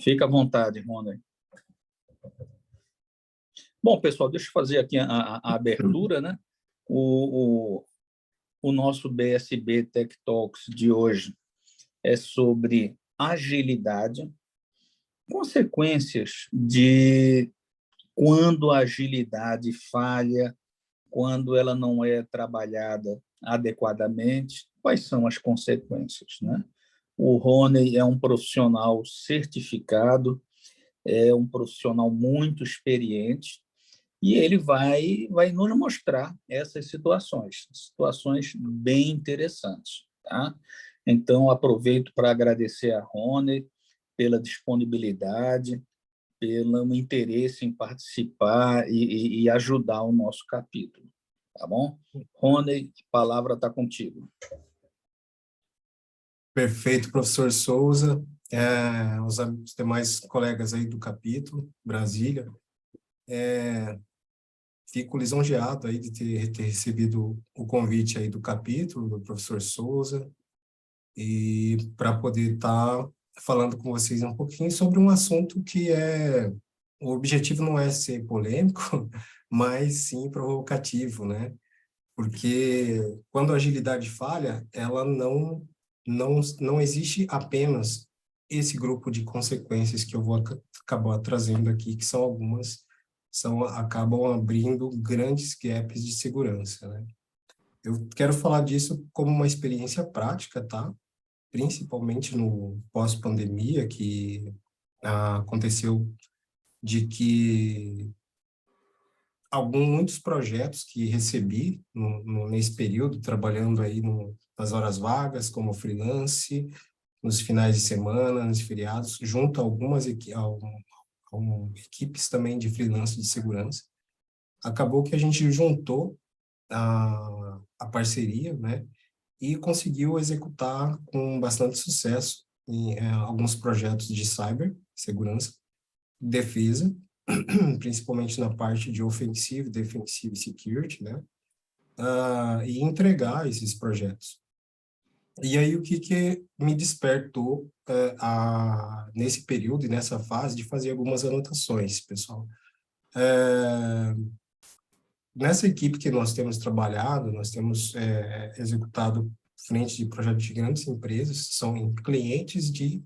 Fica à vontade, Rony. Bom, pessoal, deixa eu fazer aqui a abertura, né? O nosso BSB Tech Talks de hoje é sobre agilidade, consequências de quando a agilidade falha, quando ela não é trabalhada adequadamente, quais são as consequências, né? O Rony é um profissional certificado, é um profissional muito experiente, e ele vai nos mostrar essas situações bem interessantes, tá? Então, aproveito para agradecer a Rony pela disponibilidade, pelo interesse em participar e ajudar o nosso capítulo, tá bom? Rony, a palavra está contigo. Perfeito, professor Souza, os demais colegas aí do capítulo, Brasília. Fico lisonjeado aí de ter recebido o convite aí do capítulo, do professor Souza, e para poder estar falando com vocês um pouquinho sobre um assunto que o objetivo não é ser polêmico, mas sim provocativo, né? Porque quando a agilidade falha, ela não existe apenas esse grupo de consequências que eu vou acabar trazendo aqui, que são algumas, acabam abrindo grandes gaps de segurança, né? Eu quero falar disso como uma experiência prática, tá? Principalmente no pós-pandemia, que aconteceu de que muitos projetos que recebi nesse período, trabalhando aí nas horas vagas, como freelance, nos finais de semana, nos feriados, junto a algumas equipes também de freelance de segurança. Acabou que a gente juntou a parceria, né, e conseguiu executar com bastante sucesso alguns projetos de segurança, defesa, principalmente na parte de offensive, defensive security, né? E entregar esses projetos. E aí, o que me despertou nesse período e nessa fase de fazer algumas anotações, pessoal. Nessa equipe que nós temos trabalhado, nós temos executado frente de projetos de grandes empresas, são clientes de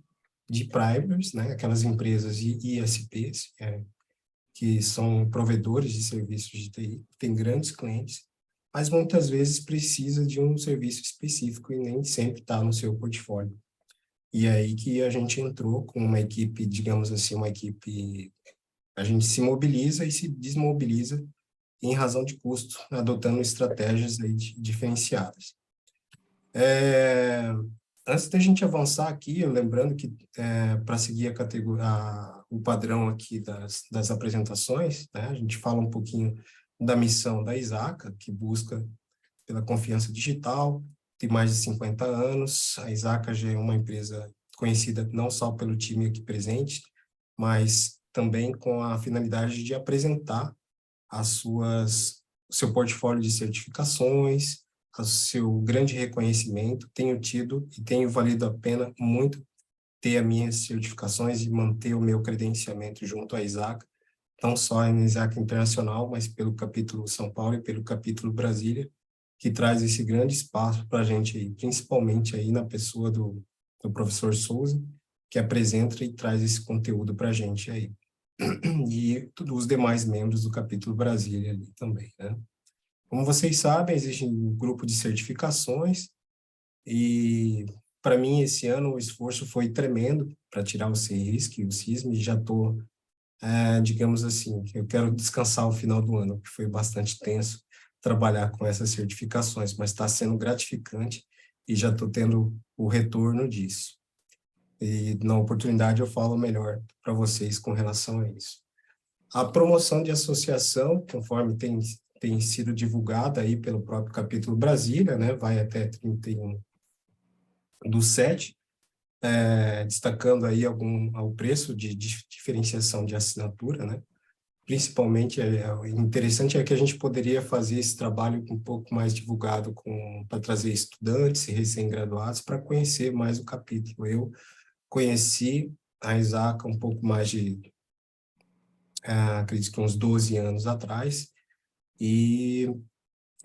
primers, né? Aquelas empresas ISPs, que são provedores de serviços de TI, tem grandes clientes, mas muitas vezes precisa de um serviço específico e nem sempre está no seu portfólio. E é aí que a gente entrou com uma equipe, digamos assim, a gente se mobiliza e se desmobiliza em razão de custo, adotando estratégias aí diferenciadas. Antes da gente avançar aqui, lembrando que para seguir o padrão aqui das apresentações, né, a gente fala um pouquinho da missão da Isaca, que busca pela confiança digital, tem mais de 50 anos. A Isaca já é uma empresa conhecida não só pelo time aqui presente, mas também com a finalidade de apresentar o seu portfólio de certificações, o seu grande reconhecimento. Tenho tido e tenho valido a pena muito ter as minhas certificações e manter o meu credenciamento junto à Isaca, não só na Isaca Internacional, mas pelo capítulo São Paulo e pelo capítulo Brasília, que traz esse grande espaço para a gente aí, principalmente aí na pessoa do professor Souza, que apresenta e traz esse conteúdo para a gente aí. E todos os demais membros do capítulo Brasília ali também, né? Como vocês sabem, existe um grupo de certificações e, para mim, esse ano o esforço foi tremendo para tirar o CRISC e o CISM, e já estou, digamos assim, eu quero descansar o final do ano, que foi bastante tenso trabalhar com essas certificações, mas está sendo gratificante e já estou tendo o retorno disso. E na oportunidade eu falo melhor para vocês com relação a isso. A promoção de associação, conforme tem sido divulgada aí pelo próprio capítulo Brasília, né, vai até 31/7, destacando aí o preço de diferenciação de assinatura, né? Principalmente, interessante é que a gente poderia fazer esse trabalho um pouco mais divulgado para trazer estudantes e recém-graduados para conhecer mais o capítulo. Eu conheci a Isaac um pouco mais de, acredito que uns 12 anos atrás,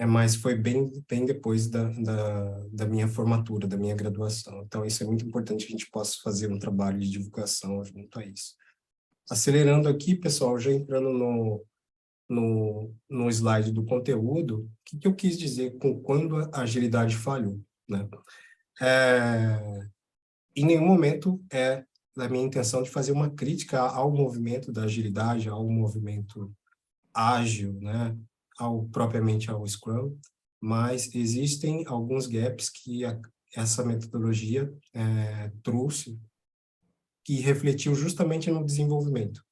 mas foi bem depois da minha formatura, da minha graduação. Então, isso é muito importante que a gente possa fazer um trabalho de divulgação junto a isso. Acelerando aqui, pessoal, já entrando no slide do conteúdo, o que eu quis dizer com quando a agilidade falhou, né? Em nenhum momento é da minha intenção de fazer uma crítica ao movimento da agilidade, ao movimento ágil, né? Propriamente ao Scrum, mas existem alguns gaps que essa metodologia trouxe, que refletiu justamente no desenvolvimento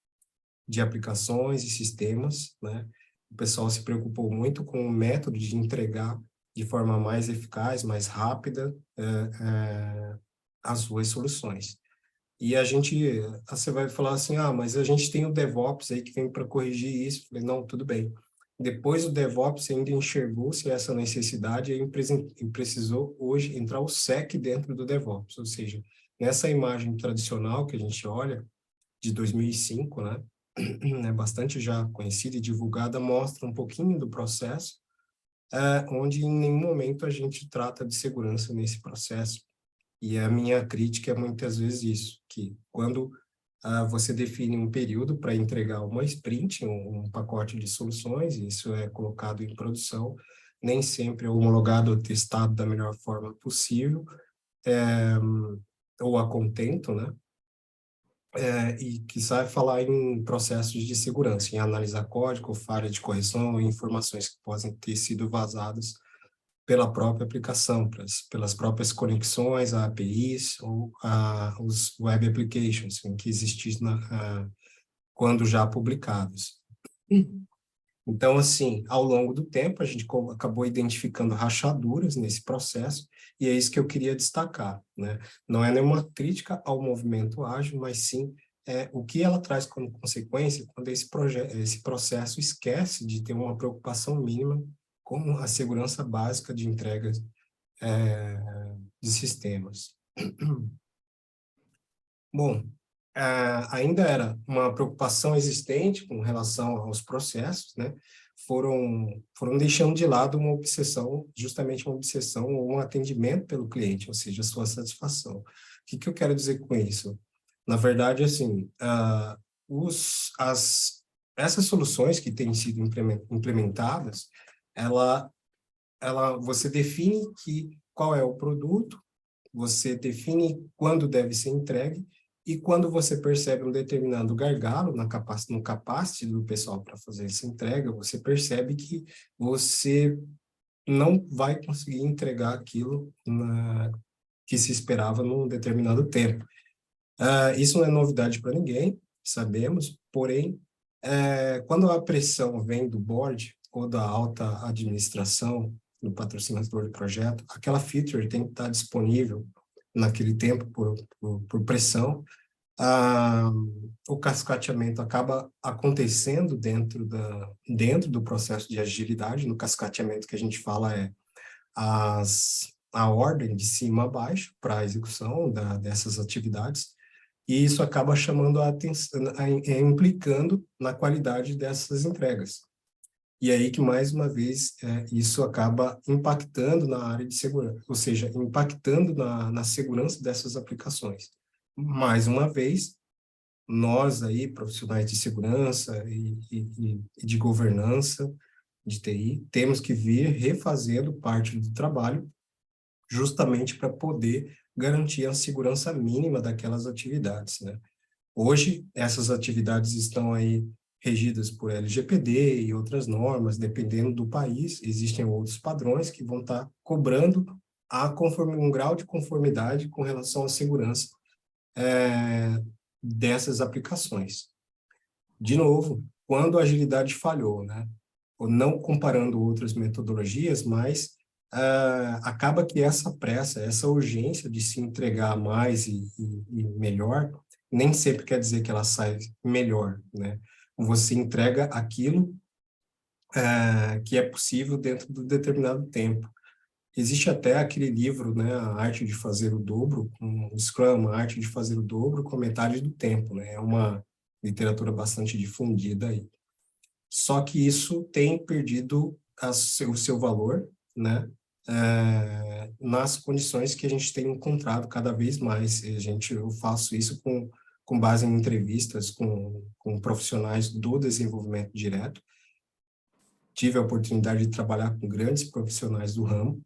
de aplicações e sistemas, né? O pessoal se preocupou muito com o método de entregar de forma mais eficaz, mais rápida, as suas soluções. E você vai falar assim, mas a gente tem o DevOps aí que vem para corrigir isso. Eu falei, não, tudo bem. Depois o DevOps ainda enxergou-se essa necessidade e precisou hoje entrar o SEC dentro do DevOps, ou seja, nessa imagem tradicional que a gente olha, de 2005, né, é bastante já conhecida e divulgada, mostra um pouquinho do processo, onde em nenhum momento a gente trata de segurança nesse processo. E a minha crítica é muitas vezes isso, que quando você define um período para entregar uma sprint, um pacote de soluções, e isso é colocado em produção, nem sempre é homologado ou testado da melhor forma possível, ou a contento, né? E que sabe falar em processos de segurança, em analisar código, falha de correção ou informações que possam ter sido vazadas pela própria aplicação, pelas próprias conexões a APIs ou os web applications que existem quando já publicados. Então, assim, ao longo do tempo, a gente acabou identificando rachaduras nesse processo, e é isso que eu queria destacar, né? Não é nenhuma crítica ao movimento ágil, mas sim o que ela traz como consequência quando esse processo esquece de ter uma preocupação mínima com a segurança básica de entrega de sistemas. Bom, ainda era uma preocupação existente com relação aos processos, né? Foram deixando de lado uma obsessão, justamente uma obsessão ou um atendimento pelo cliente, ou seja, a sua satisfação. O que eu quero dizer com isso? Na verdade, assim, essas soluções que têm sido implementadas, você define qual é o produto, você define quando deve ser entregue, e quando você percebe um determinado gargalo no capacity do pessoal para fazer essa entrega, você percebe que você não vai conseguir entregar aquilo que se esperava num determinado tempo. Isso não é novidade para ninguém, sabemos, porém, quando a pressão vem do board ou da alta administração, do patrocinador do projeto, aquela feature tem que estar disponível naquele tempo por pressão. O cascateamento acaba acontecendo dentro do processo de agilidade. No cascateamento que a gente fala a ordem de cima a baixo para a execução dessas atividades, e isso acaba chamando a atenção, implicando na qualidade dessas entregas. E aí que, mais uma vez, isso acaba impactando na área de segurança, ou seja, impactando na segurança dessas aplicações. Mais uma vez, nós aí, profissionais de segurança e de governança de TI, temos que vir refazendo parte do trabalho justamente para poder garantir a segurança mínima daquelas atividades, né? Hoje, essas atividades estão aí regidas por LGPD e outras normas, dependendo do país, existem outros padrões que vão estar cobrando um grau de conformidade com relação à segurança dessas aplicações. De novo, quando a agilidade falhou, né? Ou não comparando outras metodologias, mas acaba que essa pressa, essa urgência de se entregar mais e melhor, nem sempre quer dizer que ela sai melhor, né? Você entrega aquilo que é possível dentro de determinado tempo. Existe até aquele livro, né, A Arte de Fazer o Dobro, com o Scrum, A Arte de Fazer o Dobro com metade do tempo, né? É uma literatura bastante difundida aí. Só que isso tem perdido o seu valor, né? Nas condições que a gente tem encontrado cada vez mais. Eu faço isso com base em entrevistas com profissionais do desenvolvimento direto. Tive a oportunidade de trabalhar com grandes profissionais do ramo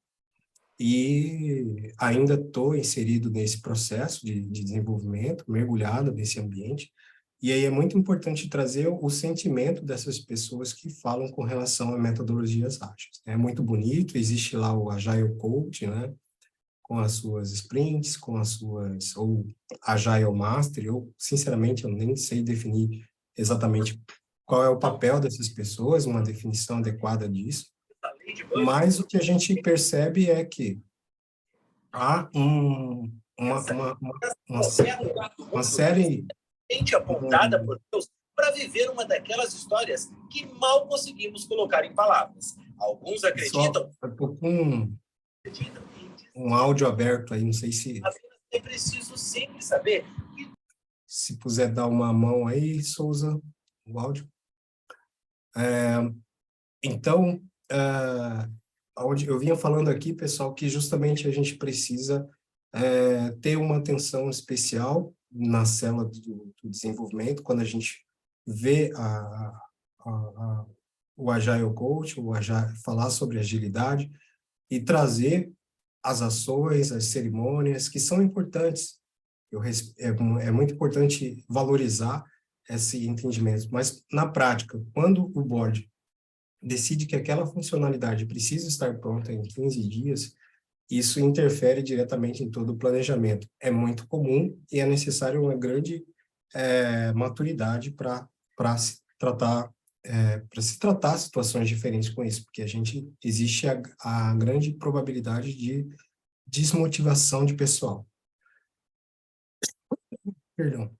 e ainda estou inserido nesse processo de desenvolvimento, mergulhado nesse ambiente. E aí é muito importante trazer o sentimento dessas pessoas que falam com relação a metodologias ágeis. É muito bonito, existe lá o Agile Coach, né? Com as suas sprints, com as suas, ou Agile Master, eu, sinceramente, eu nem sei definir exatamente qual é o papel dessas pessoas, uma definição adequada disso, mas o que a gente percebe é que há uma, uma série apontada por Deus para viver uma daquelas histórias que mal conseguimos colocar em palavras. Alguns acreditam. Um áudio aberto aí, não sei se. É preciso sempre saber. Se puser dar uma mão aí, Souza, o áudio. Então, onde eu vinha falando aqui, pessoal, que justamente a gente precisa ter uma atenção especial na célula do desenvolvimento, quando a gente vê o Agile Coach, falar sobre agilidade e trazer as ações, as cerimônias, que são importantes. É muito importante valorizar esse entendimento, mas na prática, quando o board decide que aquela funcionalidade precisa estar pronta em 15 dias, isso interfere diretamente em todo o planejamento. É muito comum e é necessário uma grande maturidade para se tratar situações diferentes com isso, porque existe a grande probabilidade de desmotivação de pessoal. Perdão.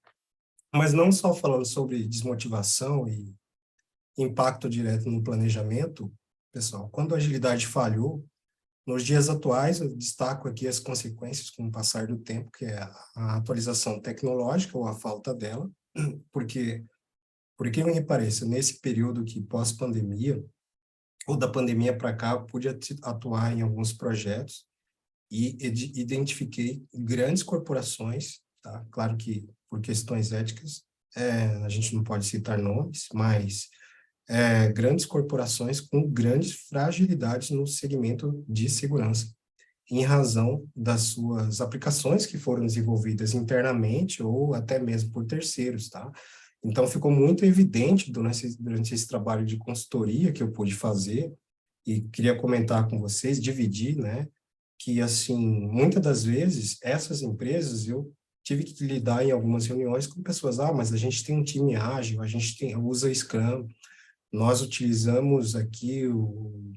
Mas não só falando sobre desmotivação e impacto direto no planejamento, pessoal, quando a agilidade falhou, nos dias atuais, eu destaco aqui as consequências com o passar do tempo, que é a atualização tecnológica ou a falta dela, porque, por que me pareça, nesse período que pós-pandemia, ou da pandemia para cá, eu pude atuar em alguns projetos e identifiquei grandes corporações, tá? Claro que por questões éticas, a gente não pode citar nomes, mas grandes corporações com grandes fragilidades no segmento de segurança, em razão das suas aplicações que foram desenvolvidas internamente ou até mesmo por terceiros, tá? Então, ficou muito evidente durante esse trabalho de consultoria que eu pude fazer, e queria comentar com vocês, dividir, né? Que, assim, muitas das vezes, essas empresas, eu tive que lidar em algumas reuniões com pessoas, mas a gente tem um time ágil, a gente usa Scrum, nós utilizamos aqui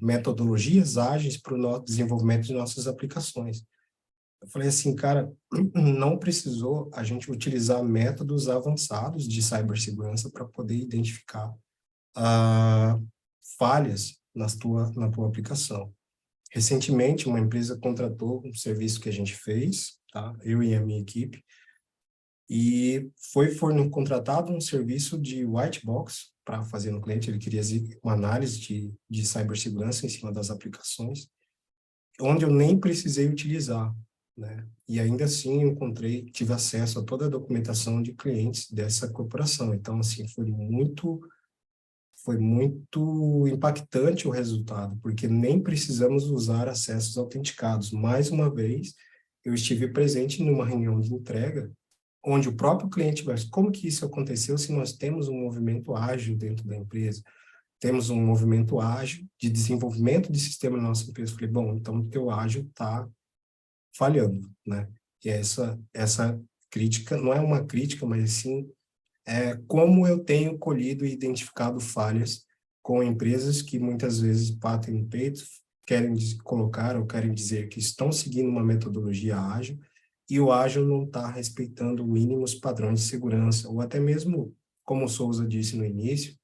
metodologias ágeis para o desenvolvimento de nossas aplicações. Eu falei assim, cara, não precisou a gente utilizar métodos avançados de cibersegurança para poder identificar falhas na tua aplicação. Recentemente, uma empresa contratou um serviço que a gente fez, tá? Eu e a minha equipe, e foi contratado um serviço de white box para fazer no cliente. Ele queria uma análise de cibersegurança em cima das aplicações, onde eu nem precisei utilizar, né? E ainda assim eu tive acesso a toda a documentação de clientes dessa corporação. Então, assim, foi muito impactante o resultado, porque nem precisamos usar acessos autenticados. Mais uma vez, eu estive presente numa reunião de entrega, onde o próprio cliente vai, como que isso aconteceu se nós temos um movimento ágil dentro da empresa? Temos um movimento ágil de desenvolvimento de sistema na nossa empresa. Eu falei, bom, então o teu ágil está falhando, né? E essa crítica, não é uma crítica, mas sim como eu tenho colhido e identificado falhas com empresas que muitas vezes batem no peito, querem colocar ou querem dizer que estão seguindo uma metodologia ágil e o ágil não está respeitando mínimos padrões de segurança, ou até mesmo, como o Souza disse no início,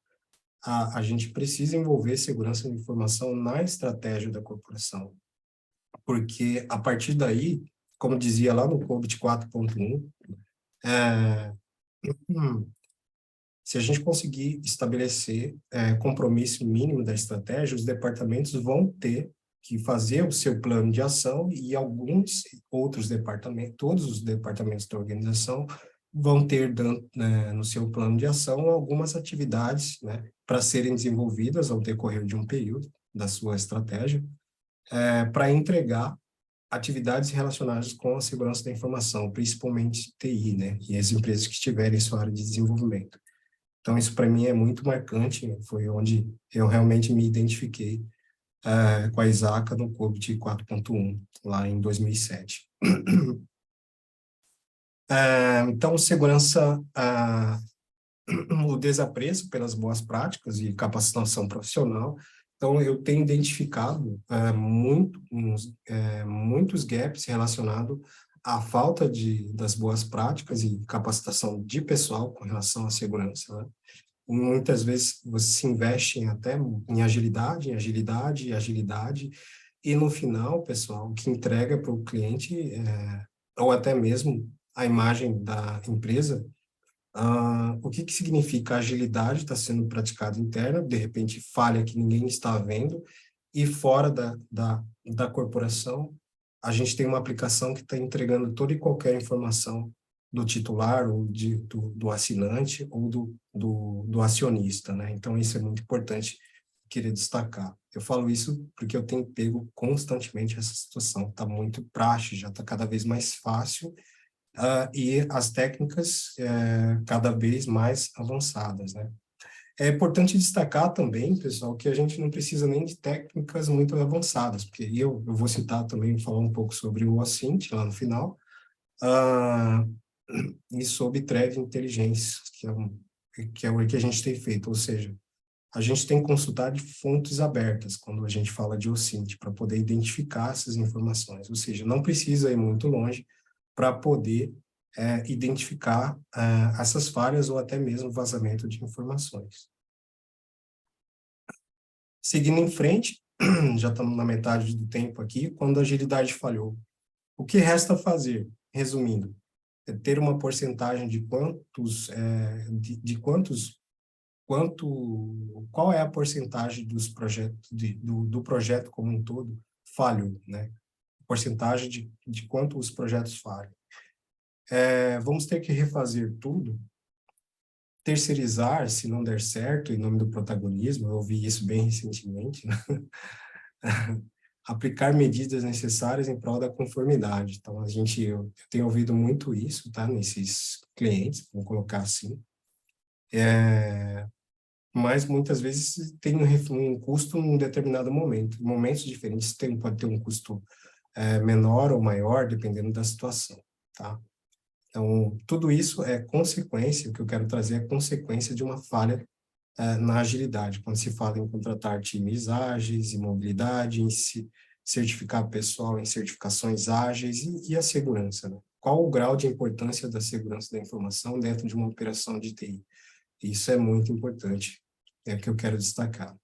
a gente precisa envolver segurança de informação na estratégia da corporação. porque a partir daí, como dizia lá no COBIT 4.1, se a gente conseguir estabelecer compromisso mínimo da estratégia, os departamentos vão ter que fazer o seu plano de ação e alguns outros departamentos, todos os departamentos da organização vão ter no seu plano de ação algumas atividades, né, para serem desenvolvidas ao decorrer de um período da sua estratégia, para entregar atividades relacionadas com a segurança da informação, principalmente TI, né, e as empresas que estiverem em sua área de desenvolvimento. Então, isso para mim é muito marcante, foi onde eu realmente me identifiquei com a ISACA no COBIT 4.1, lá em 2007. Então, segurança, o desapreço pelas boas práticas e capacitação profissional. Então, eu tenho identificado muitos gaps relacionados à falta das boas práticas e capacitação de pessoal com relação à segurança, né? Muitas vezes você se investe até em agilidade, e no final, pessoal, o que entrega para o cliente, ou até mesmo a imagem da empresa, o que significa agilidade está sendo praticada interna, de repente falha que ninguém está vendo, e fora da corporação, a gente tem uma aplicação que está entregando toda e qualquer informação do titular, ou do assinante, ou do acionista, né? Então, isso é muito importante, queria destacar. Eu falo isso porque eu tenho pego constantemente essa situação, está muito praxe, já está cada vez mais fácil, e as técnicas cada vez mais avançadas, né? É importante destacar também, pessoal, que a gente não precisa nem de técnicas muito avançadas, porque eu vou citar também, falar um pouco sobre o OSINT lá no final, e sobre threat intelligence, que é o que a gente tem feito, ou seja, a gente tem consultado de fontes abertas quando a gente fala de OSINT, para poder identificar essas informações, ou seja, não precisa ir muito longe para poder identificar essas falhas ou até mesmo vazamento de informações. Seguindo em frente, já estamos na metade do tempo aqui, quando a agilidade falhou. O que resta fazer, resumindo, é ter uma porcentagem de qual é a porcentagem dos projetos, do projeto como um todo falhou, né? Porcentagem de quanto os projetos falham. Vamos ter que refazer tudo, terceirizar, se não der certo, em nome do protagonismo, eu ouvi isso bem recentemente, né? Aplicar medidas necessárias em prol da conformidade. Então, eu tenho ouvido muito isso, tá, nesses clientes, vamos colocar assim, mas muitas vezes tem um custo em um determinado momento. Em momentos diferentes pode ter um custo menor ou maior, dependendo da situação, tá? Então, tudo isso é consequência, o que eu quero trazer é consequência de uma falha na agilidade, quando se fala em contratar times ágeis, em mobilidade, em certificar pessoal em certificações ágeis e a segurança, né? Qual o grau de importância da segurança da informação dentro de uma operação de TI? Isso é muito importante, é o que eu quero destacar.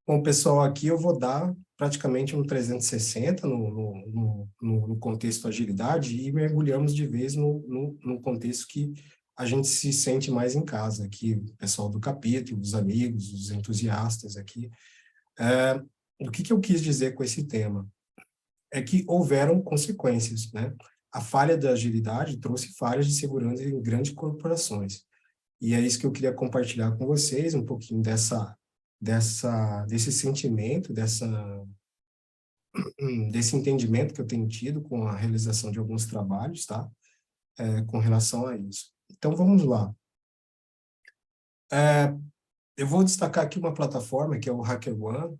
Bom, pessoal, aqui eu vou dar praticamente um 360 no contexto agilidade e mergulhamos de vez no contexto que a gente se sente mais em casa, aqui, o pessoal do capítulo, os amigos, os entusiastas aqui. O que eu quis dizer com esse tema? É que houveram consequências, né? A falha da agilidade trouxe falhas de segurança em grandes corporações. E é isso que eu queria compartilhar com vocês, um pouquinho desse sentimento, desse entendimento que eu tenho tido com a realização de alguns trabalhos, tá? Com relação a isso. Então, vamos lá. Eu vou destacar aqui uma plataforma, que é o HackerOne,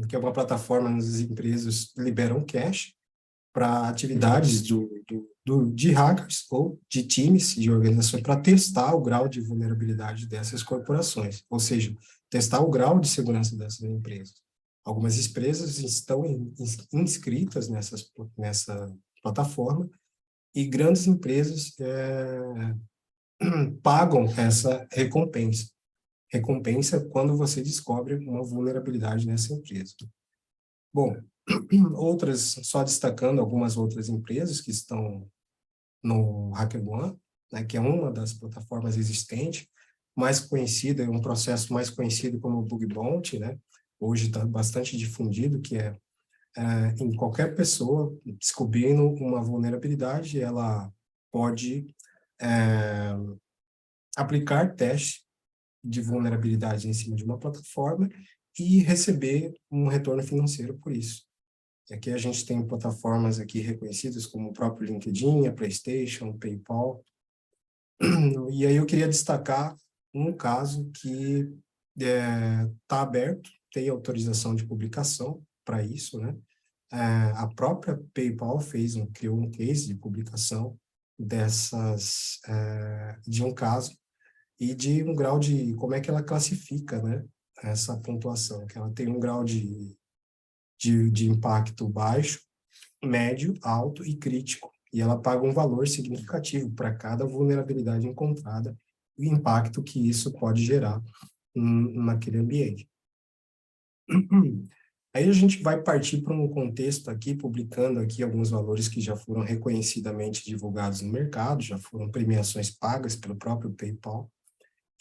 que é uma plataforma onde as empresas liberam cash para atividades de hackers ou de times de organizações para testar o grau de vulnerabilidade dessas corporações, ou seja, testar o grau de segurança dessas empresas. Algumas empresas estão inscritas nessa plataforma e grandes empresas pagam essa recompensa. Recompensa quando você descobre uma vulnerabilidade nessa empresa. Bom, Outras, só destacando algumas outras empresas que estão no HackerOne, né, que é uma das plataformas existentes, mais conhecida, é um processo mais conhecido como o Bug Bounty, né? Hoje está bastante difundido, que é em qualquer pessoa descobrindo uma vulnerabilidade, ela pode aplicar teste de vulnerabilidade em cima de uma plataforma e receber um retorno financeiro por isso. Aqui a gente tem plataformas aqui reconhecidas como o próprio LinkedIn, a PlayStation, o PayPal. E aí eu queria destacar um caso que está aberto, tem autorização de publicação para isso, né? A própria PayPal criou um case de publicação de um caso e de um grau de como é que ela classifica, né? Essa pontuação, que ela tem um grau de impacto baixo, médio, alto e crítico. E ela paga um valor significativo para cada vulnerabilidade encontrada e o impacto que isso pode gerar naquele ambiente. Aí a gente vai partir para um contexto aqui, publicando aqui alguns valores que já foram reconhecidamente divulgados no mercado, já foram premiações pagas pelo próprio PayPal,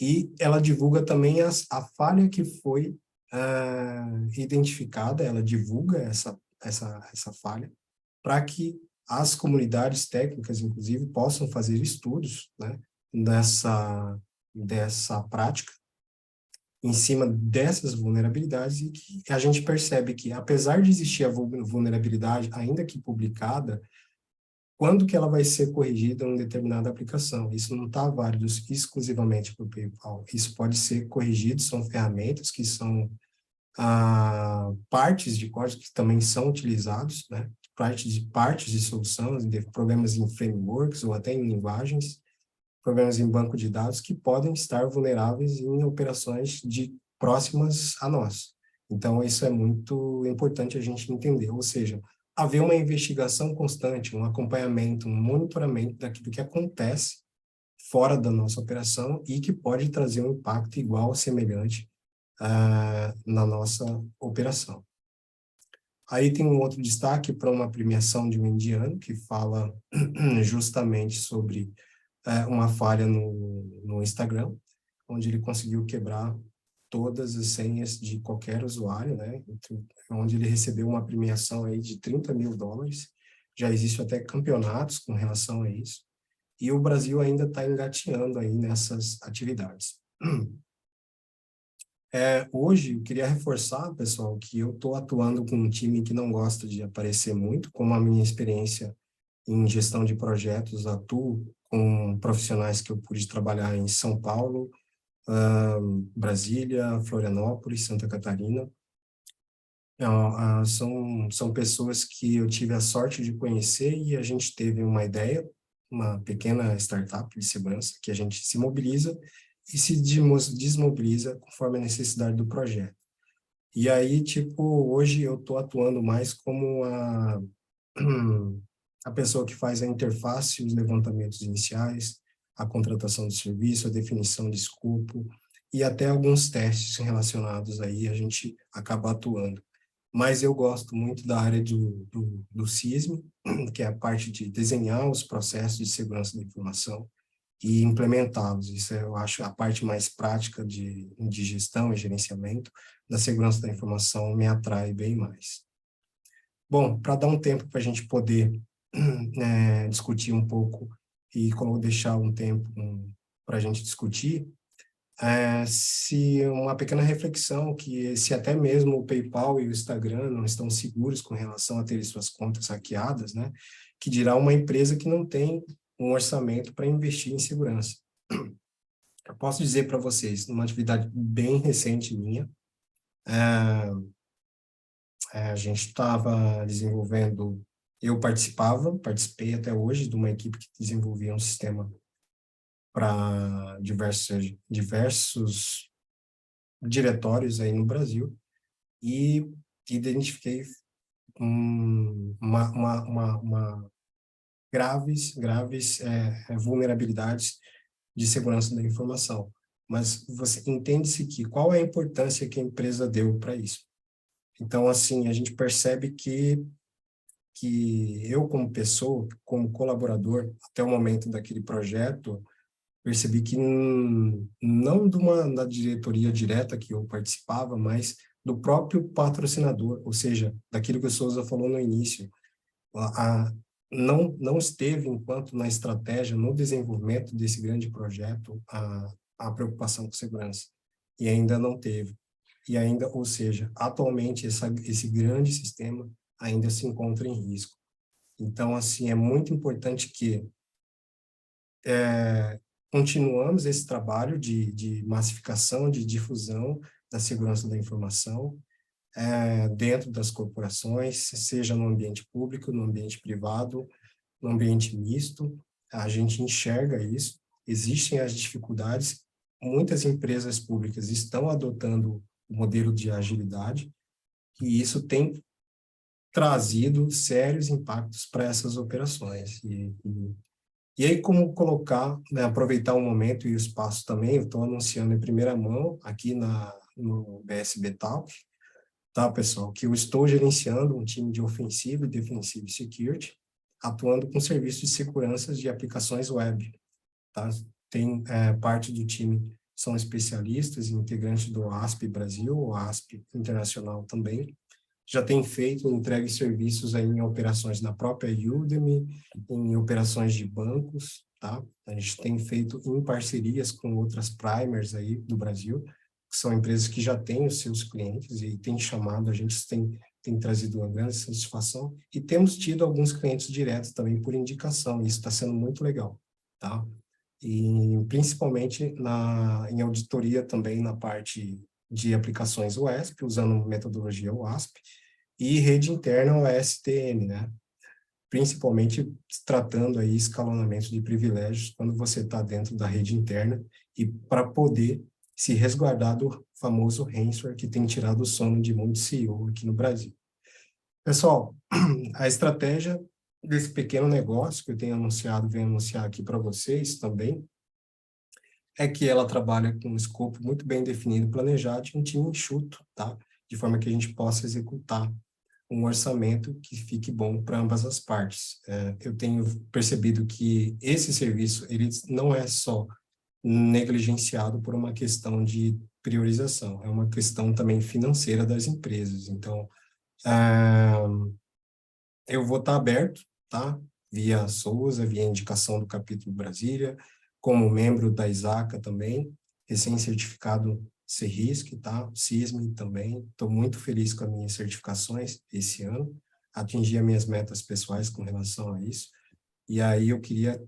e ela divulga também a falha que foi identificada, ela divulga essa falha, para que as comunidades técnicas, inclusive, possam fazer estudos, né, dessa prática, em cima dessas vulnerabilidades, e que a gente percebe que, apesar de existir a vulnerabilidade, ainda que publicada, quando que ela vai ser corrigida em uma determinada aplicação? Isso não está válido exclusivamente para o PayPal. Isso pode ser corrigido, são ferramentas que são partes de código que também são utilizados, né? Partes de soluções, de problemas em frameworks ou até em linguagens, problemas em banco de dados que podem estar vulneráveis em operações próximas a nós. Então, isso é muito importante a gente entender, ou seja, haver uma investigação constante, um acompanhamento, um monitoramento daquilo que acontece fora da nossa operação e que pode trazer um impacto igual ou semelhante na nossa operação. Aí tem um outro destaque para uma premiação de um indiano que fala justamente sobre uma falha no Instagram, onde ele conseguiu quebrar todas as senhas de qualquer usuário, né? Onde ele recebeu uma premiação aí de $30 mil. Já existe até campeonatos com relação a isso. E o Brasil ainda está engateando aí nessas atividades. Hoje, eu queria reforçar, pessoal, que eu estou atuando com um time que não gosta de aparecer muito, como a minha experiência em gestão de projetos, atuo com profissionais que eu pude trabalhar em São Paulo, Brasília, Florianópolis, Santa Catarina. São pessoas que eu tive a sorte de conhecer e a gente teve uma ideia, uma pequena startup de segurança, que a gente se mobiliza e se desmobiliza conforme a necessidade do projeto. E aí, hoje eu estou atuando mais como a pessoa que faz a interface, os levantamentos iniciais, a contratação de serviço, a definição de escopo e até alguns testes relacionados aí a gente acaba atuando. Mas eu gosto muito da área do CISM, que é a parte de desenhar os processos de segurança da informação e implementá-los. Isso eu acho a parte mais prática de gestão e gerenciamento da segurança da informação me atrai bem mais. Bom, para dar um tempo para a gente poder discutir um pouco e deixar um tempo para a gente discutir, se uma pequena reflexão que se até mesmo o PayPal e o Instagram não estão seguros com relação a ter suas contas hackeadas, né, que dirá uma empresa que não tem um orçamento para investir em segurança. Eu posso dizer para vocês, numa atividade bem recente minha, a gente estava desenvolvendo, eu participei até hoje de uma equipe que desenvolvia um sistema para diversos diretórios aí no Brasil e identifiquei graves vulnerabilidades de segurança da informação. Mas entende-se que qual é a importância que a empresa deu para isso? Então, assim, a gente percebe que eu, como pessoa, como colaborador, até o momento daquele projeto, percebi que não da diretoria direta que eu participava, mas do próprio patrocinador, ou seja, daquilo que o Souza falou no início, não esteve, enquanto na estratégia, no desenvolvimento desse grande projeto, a preocupação com segurança. E ainda não teve. E ainda, ou seja, atualmente esse grande sistema ainda se encontra em risco. Então, assim, é muito importante que continuamos esse trabalho de massificação, de difusão da segurança da informação dentro das corporações, seja no ambiente público, no ambiente privado, no ambiente misto. A gente enxerga isso, existem as dificuldades, muitas empresas públicas estão adotando o modelo de agilidade, e isso tem trazido sérios impactos para essas operações. E aí, como colocar, né, aproveitar o momento e o espaço também, eu estou anunciando em primeira mão aqui no BSB Talk, tá, pessoal, que eu estou gerenciando um time de Offensive e Defensive Security, atuando com serviços de segurança de aplicações web, tá? Tem parte do time são especialistas e integrantes do ASP Brasil, o ASP Internacional também. Já tem feito entrega de serviços aí em operações na própria Udemy, em operações de bancos, tá? A gente tem feito em parcerias com outras primers aí do Brasil, que são empresas que já têm os seus clientes e tem chamado, a gente tem trazido uma grande satisfação, e temos tido alguns clientes diretos também por indicação, e isso está sendo muito legal, tá? E principalmente em auditoria também na parte de aplicações WASP, usando metodologia WASP, e rede interna OSTM, né? Principalmente tratando aí escalonamento de privilégios quando você está dentro da rede interna e para poder se resguardar do famoso ransomware que tem tirado o sono de muitos CEO aqui no Brasil. Pessoal, a estratégia desse pequeno negócio que eu venho anunciar aqui para vocês também, é que ela trabalha com um escopo muito bem definido, planejado, e um time enxuto, tá? De forma que a gente possa executar um orçamento que fique bom para ambas as partes. Eu tenho percebido que esse serviço ele não é só negligenciado por uma questão de priorização, é uma questão também financeira das empresas. Então, eu vou estar aberto, tá? Via Souza, via indicação do capítulo Brasília, como membro da ISACA também, recém-certificado CRISC, tá? CISM também. Estou muito feliz com as minhas certificações esse ano. Atingi as minhas metas pessoais com relação a isso. E aí eu queria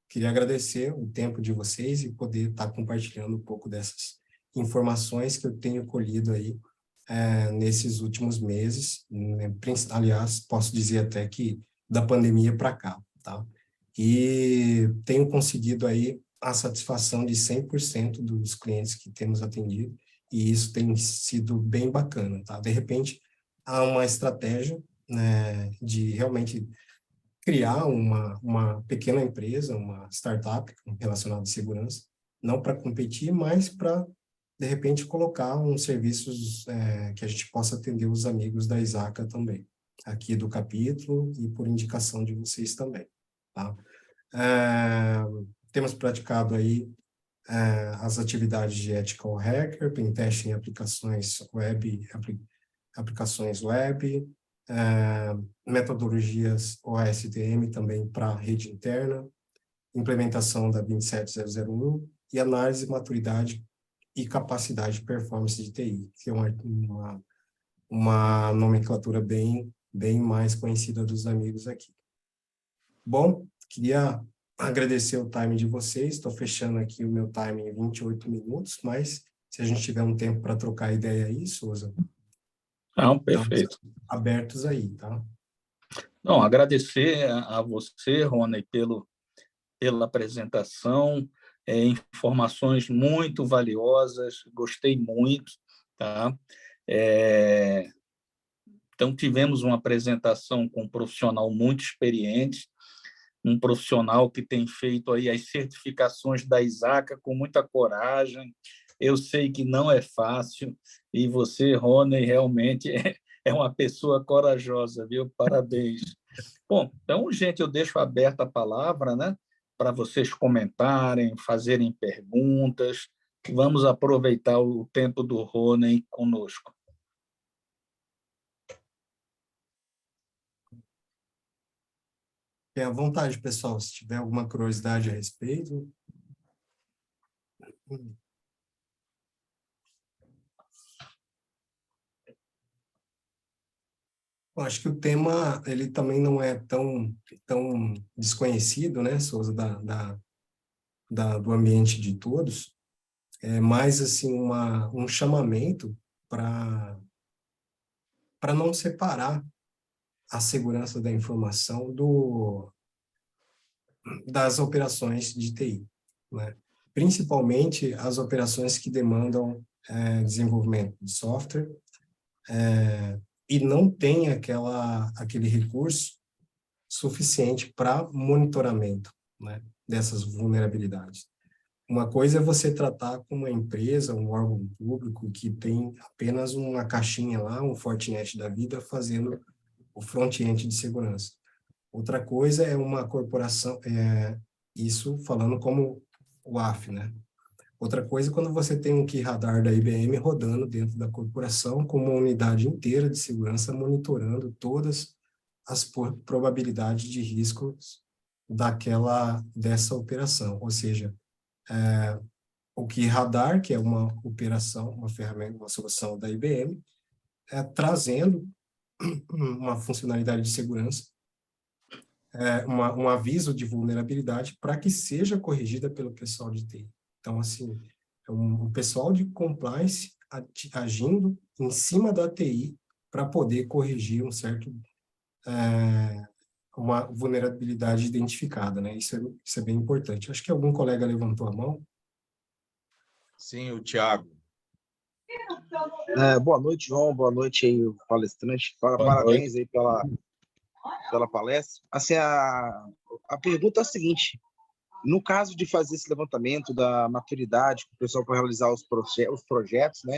queria agradecer o tempo de vocês e poder estar compartilhando um pouco dessas informações que eu tenho colhido aí nesses últimos meses, né? Aliás, posso dizer até que da pandemia para cá, tá? E tenho conseguido aí a satisfação de 100% dos clientes que temos atendido, e isso tem sido bem bacana, tá? De repente, há uma estratégia, né, de realmente criar uma pequena empresa, uma startup relacionada à segurança, não para competir, mas para, de repente, colocar uns serviços que a gente possa atender os amigos da ISACA também, aqui do capítulo e por indicação de vocês também, tá? Temos praticado aí as atividades de ethical hacker, pentest em aplicações web, metodologias OSTM também para rede interna, implementação da 27001 e análise de maturidade e capacidade de performance de TI, que é uma nomenclatura bem mais conhecida dos amigos aqui. Bom, queria agradecer o time de vocês, estou fechando aqui o meu time em 28 minutos, mas se a gente tiver um tempo para trocar ideia aí, Souza, não, perfeito. Abertos aí, tá? Não, agradecer a você, Rony, pela apresentação, informações muito valiosas, gostei muito, tá? Então, tivemos uma apresentação com um profissional muito experiente, um profissional que tem feito aí as certificações da ISACA com muita coragem. Eu sei que não é fácil, E você, Rony, realmente é uma pessoa corajosa, viu? Parabéns. Bom, então, gente, eu deixo aberta a palavra, né, para vocês comentarem, fazerem perguntas. Vamos aproveitar o tempo do Rony conosco. Fiquem à vontade, pessoal, se tiver alguma curiosidade a respeito. Eu acho que o tema ele também não é tão desconhecido, né, Souza, do ambiente de todos. É mais assim um chamamento para não separar a segurança da informação das operações de TI, né? Principalmente as operações que demandam desenvolvimento de software, e não tem aquele recurso suficiente para monitoramento, né, dessas vulnerabilidades. Uma coisa é você tratar com uma empresa, um órgão público que tem apenas uma caixinha lá, um Fortinet da vida, fazendo o front-end de segurança. Outra coisa é uma corporação, isso falando como o AF, né? Outra coisa é quando você tem um key radar da IBM rodando dentro da corporação com uma unidade inteira de segurança monitorando todas as probabilidades de riscos dessa operação. Ou seja, o key radar, que é uma operação, uma ferramenta, uma solução da IBM, trazendo uma funcionalidade de segurança, um aviso de vulnerabilidade para que seja corrigida pelo pessoal de TI. Então, assim, é um pessoal de compliance agindo em cima da TI para poder corrigir uma vulnerabilidade identificada, né? Isso é bem importante. Acho que algum colega levantou a mão. Sim, o Thiago. Boa noite, João. Boa noite aí, o palestrante. Parabéns aí pela palestra. Assim, a pergunta é a seguinte: no caso de fazer esse levantamento da maturidade que o pessoal para realizar os projetos, né?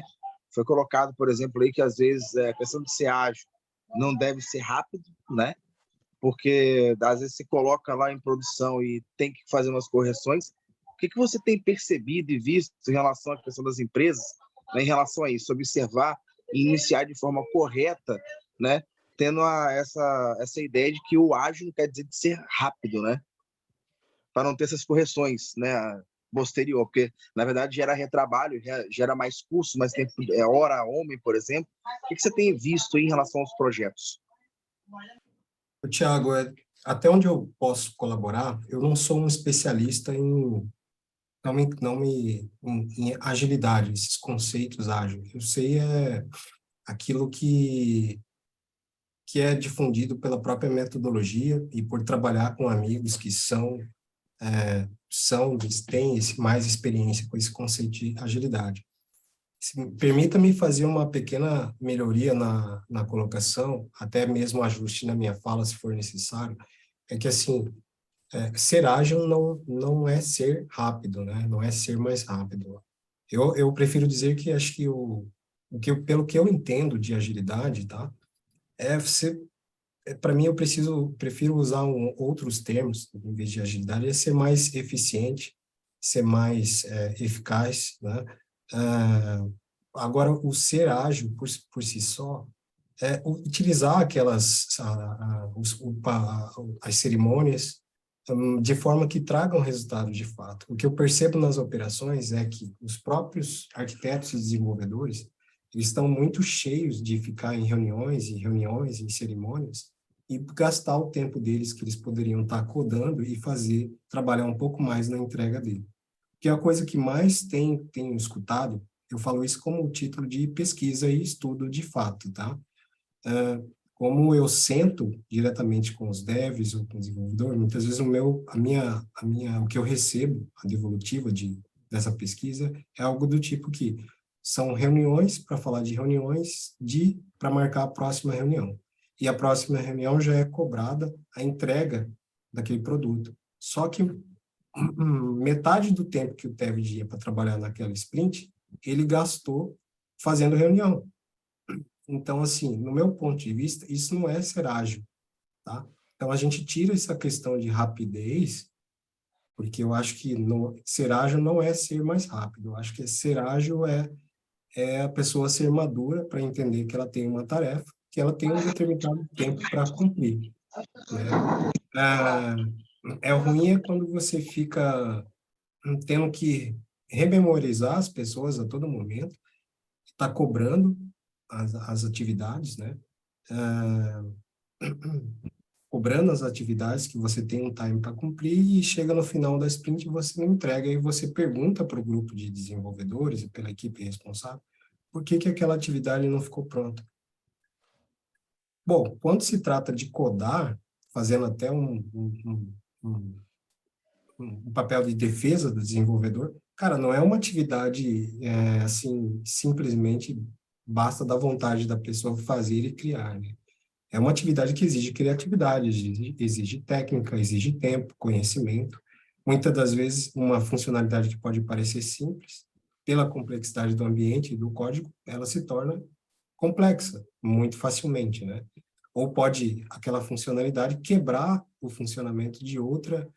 Foi colocado, por exemplo, aí que às vezes a questão de ser ágil não deve ser rápido, né? Porque às vezes se coloca lá em produção e tem que fazer umas correções. O que você tem percebido e visto em relação à questão das empresas, né, em relação a isso, observar e iniciar de forma correta, né? Tendo essa ideia de que o ágil não quer dizer de ser rápido, né? Para não ter essas correções, né, posterior, porque na verdade gera retrabalho, gera mais custo, mais tempo, hora homem, por exemplo. O que você tem visto em relação aos projetos? Tiago, até onde eu posso colaborar, eu não sou um especialista em agilidade, esses conceitos ágeis. Eu sei aquilo que é difundido pela própria metodologia e por trabalhar com amigos que têm mais experiência com esse conceito de agilidade. Permita-me fazer uma pequena melhoria na colocação, até mesmo ajuste na minha fala, se for necessário, é que, assim, ser ágil não é ser rápido, né? Não é ser mais rápido. Eu prefiro dizer que acho que pelo que eu entendo de agilidade, tá? Para mim, eu prefiro usar outros termos, em vez de agilidade, é ser mais eficiente, ser mais eficaz, né? Agora, o ser ágil por si só é utilizar as cerimônias de forma que tragam resultado de fato. O que eu percebo nas operações é que os próprios arquitetos e desenvolvedores eles estão muito cheios de ficar em reuniões, em cerimônias, e gastar o tempo deles que eles poderiam estar codando e trabalhar um pouco mais na entrega dele. Que é a coisa que mais tenho escutado, eu falo isso como título de pesquisa e estudo de fato, tá? Como eu sento diretamente com os devs ou com o desenvolvedor, muitas vezes o que eu recebo, a devolutiva dessa pesquisa, é algo do tipo que são reuniões para falar de reuniões para marcar a próxima reunião. E a próxima reunião já é cobrada a entrega daquele produto. Só que metade do tempo que o dev ia para trabalhar naquela sprint, ele gastou fazendo reunião. Então, assim, no meu ponto de vista, isso não é ser ágil, tá? Então, a gente tira essa questão de rapidez, porque eu acho que ser ágil não é ser mais rápido. Eu acho que ser ágil é a pessoa ser madura para entender que ela tem uma tarefa, que ela tem um determinado tempo para cumprir, né? Ruim é quando você fica tendo que rememorizar as pessoas a todo momento, está cobrando as atividades, né? Cobrando as atividades que você tem um time para cumprir e chega no final da sprint e você não entrega. E você pergunta para o grupo de desenvolvedores e pela equipe responsável por que aquela atividade não ficou pronta. Bom, quando se trata de codar, fazendo até um papel de defesa do desenvolvedor, cara, não é uma atividade assim, simplesmente basta da vontade da pessoa fazer e criar, né? É uma atividade que exige criatividade, exige técnica, exige tempo, conhecimento. Muitas das vezes, uma funcionalidade que pode parecer simples, pela complexidade do ambiente e do código, ela se torna complexa muito facilmente, né? Ou pode aquela funcionalidade quebrar o funcionamento de outra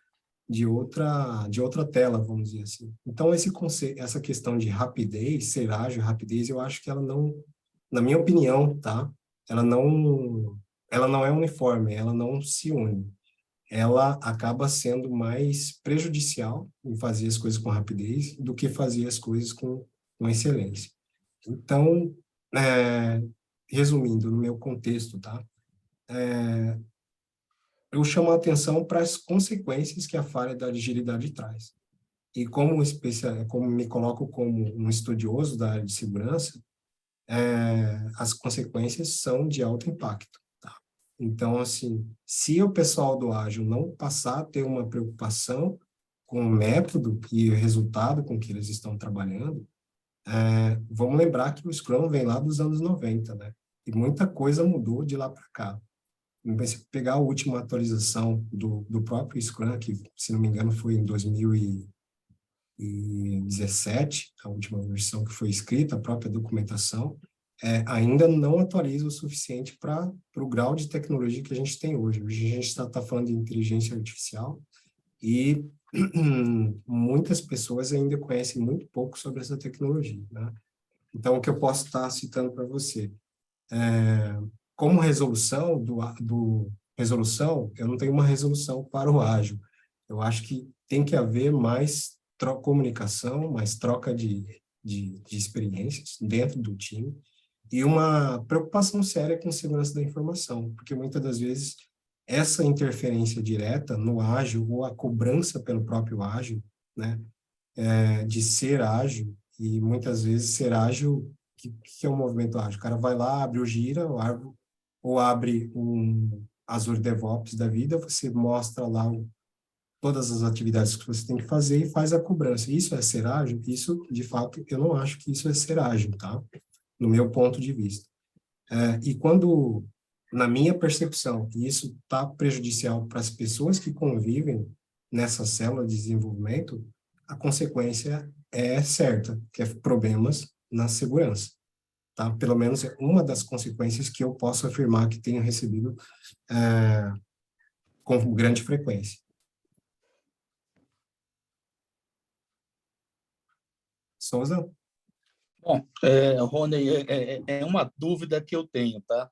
tela, vamos dizer assim. Então, essa questão de rapidez, ser ágil, rapidez, eu acho que ela não, na minha opinião, tá? Ela não é uniforme, ela não se une. Ela acaba sendo mais prejudicial em fazer as coisas com rapidez do que fazer as coisas com excelência. Então, resumindo, no meu contexto, tá? Eu chamo a atenção para as consequências que a falha da agilidade traz. E como me coloco como um estudioso da área de segurança, as consequências são de alto impacto. Tá? Então, assim, se o pessoal do ágil não passar a ter uma preocupação com o método e o resultado com que eles estão trabalhando, vamos lembrar que o Scrum vem lá dos anos 90, né? E muita coisa mudou de lá para cá. Se pegar a última atualização do próprio Scrum, que, se não me engano, foi em 2017, a última versão que foi escrita, a própria documentação, ainda não atualiza o suficiente para o grau de tecnologia que a gente tem hoje. Hoje a gente está falando de inteligência artificial e muitas pessoas ainda conhecem muito pouco sobre essa tecnologia, né? Então, o que eu posso estar citando para você? Como resolução eu não tenho uma resolução para o ágil. Eu acho que tem que haver mais comunicação, mais troca de experiências dentro do time e uma preocupação séria com segurança da informação, porque muitas das vezes essa interferência direta no ágil ou a cobrança pelo próprio ágil, né, de ser ágil, e muitas vezes ser ágil, que é um movimento ágil? O cara vai lá, abre o Gira, ou abre um Azure DevOps da vida, você mostra lá todas as atividades que você tem que fazer e faz a cobrança. Isso é ser ágil? Isso, de fato, eu não acho que isso é ser ágil, tá? No meu ponto de vista. E quando, na minha percepção, isso está prejudicial para as pessoas que convivem nessa célula de desenvolvimento, a consequência é certa, que é problemas na segurança. Tá? Pelo menos é uma das consequências que eu posso afirmar que tenho recebido com grande frequência. Souza? Bom, Rony, é uma dúvida que eu tenho, tá?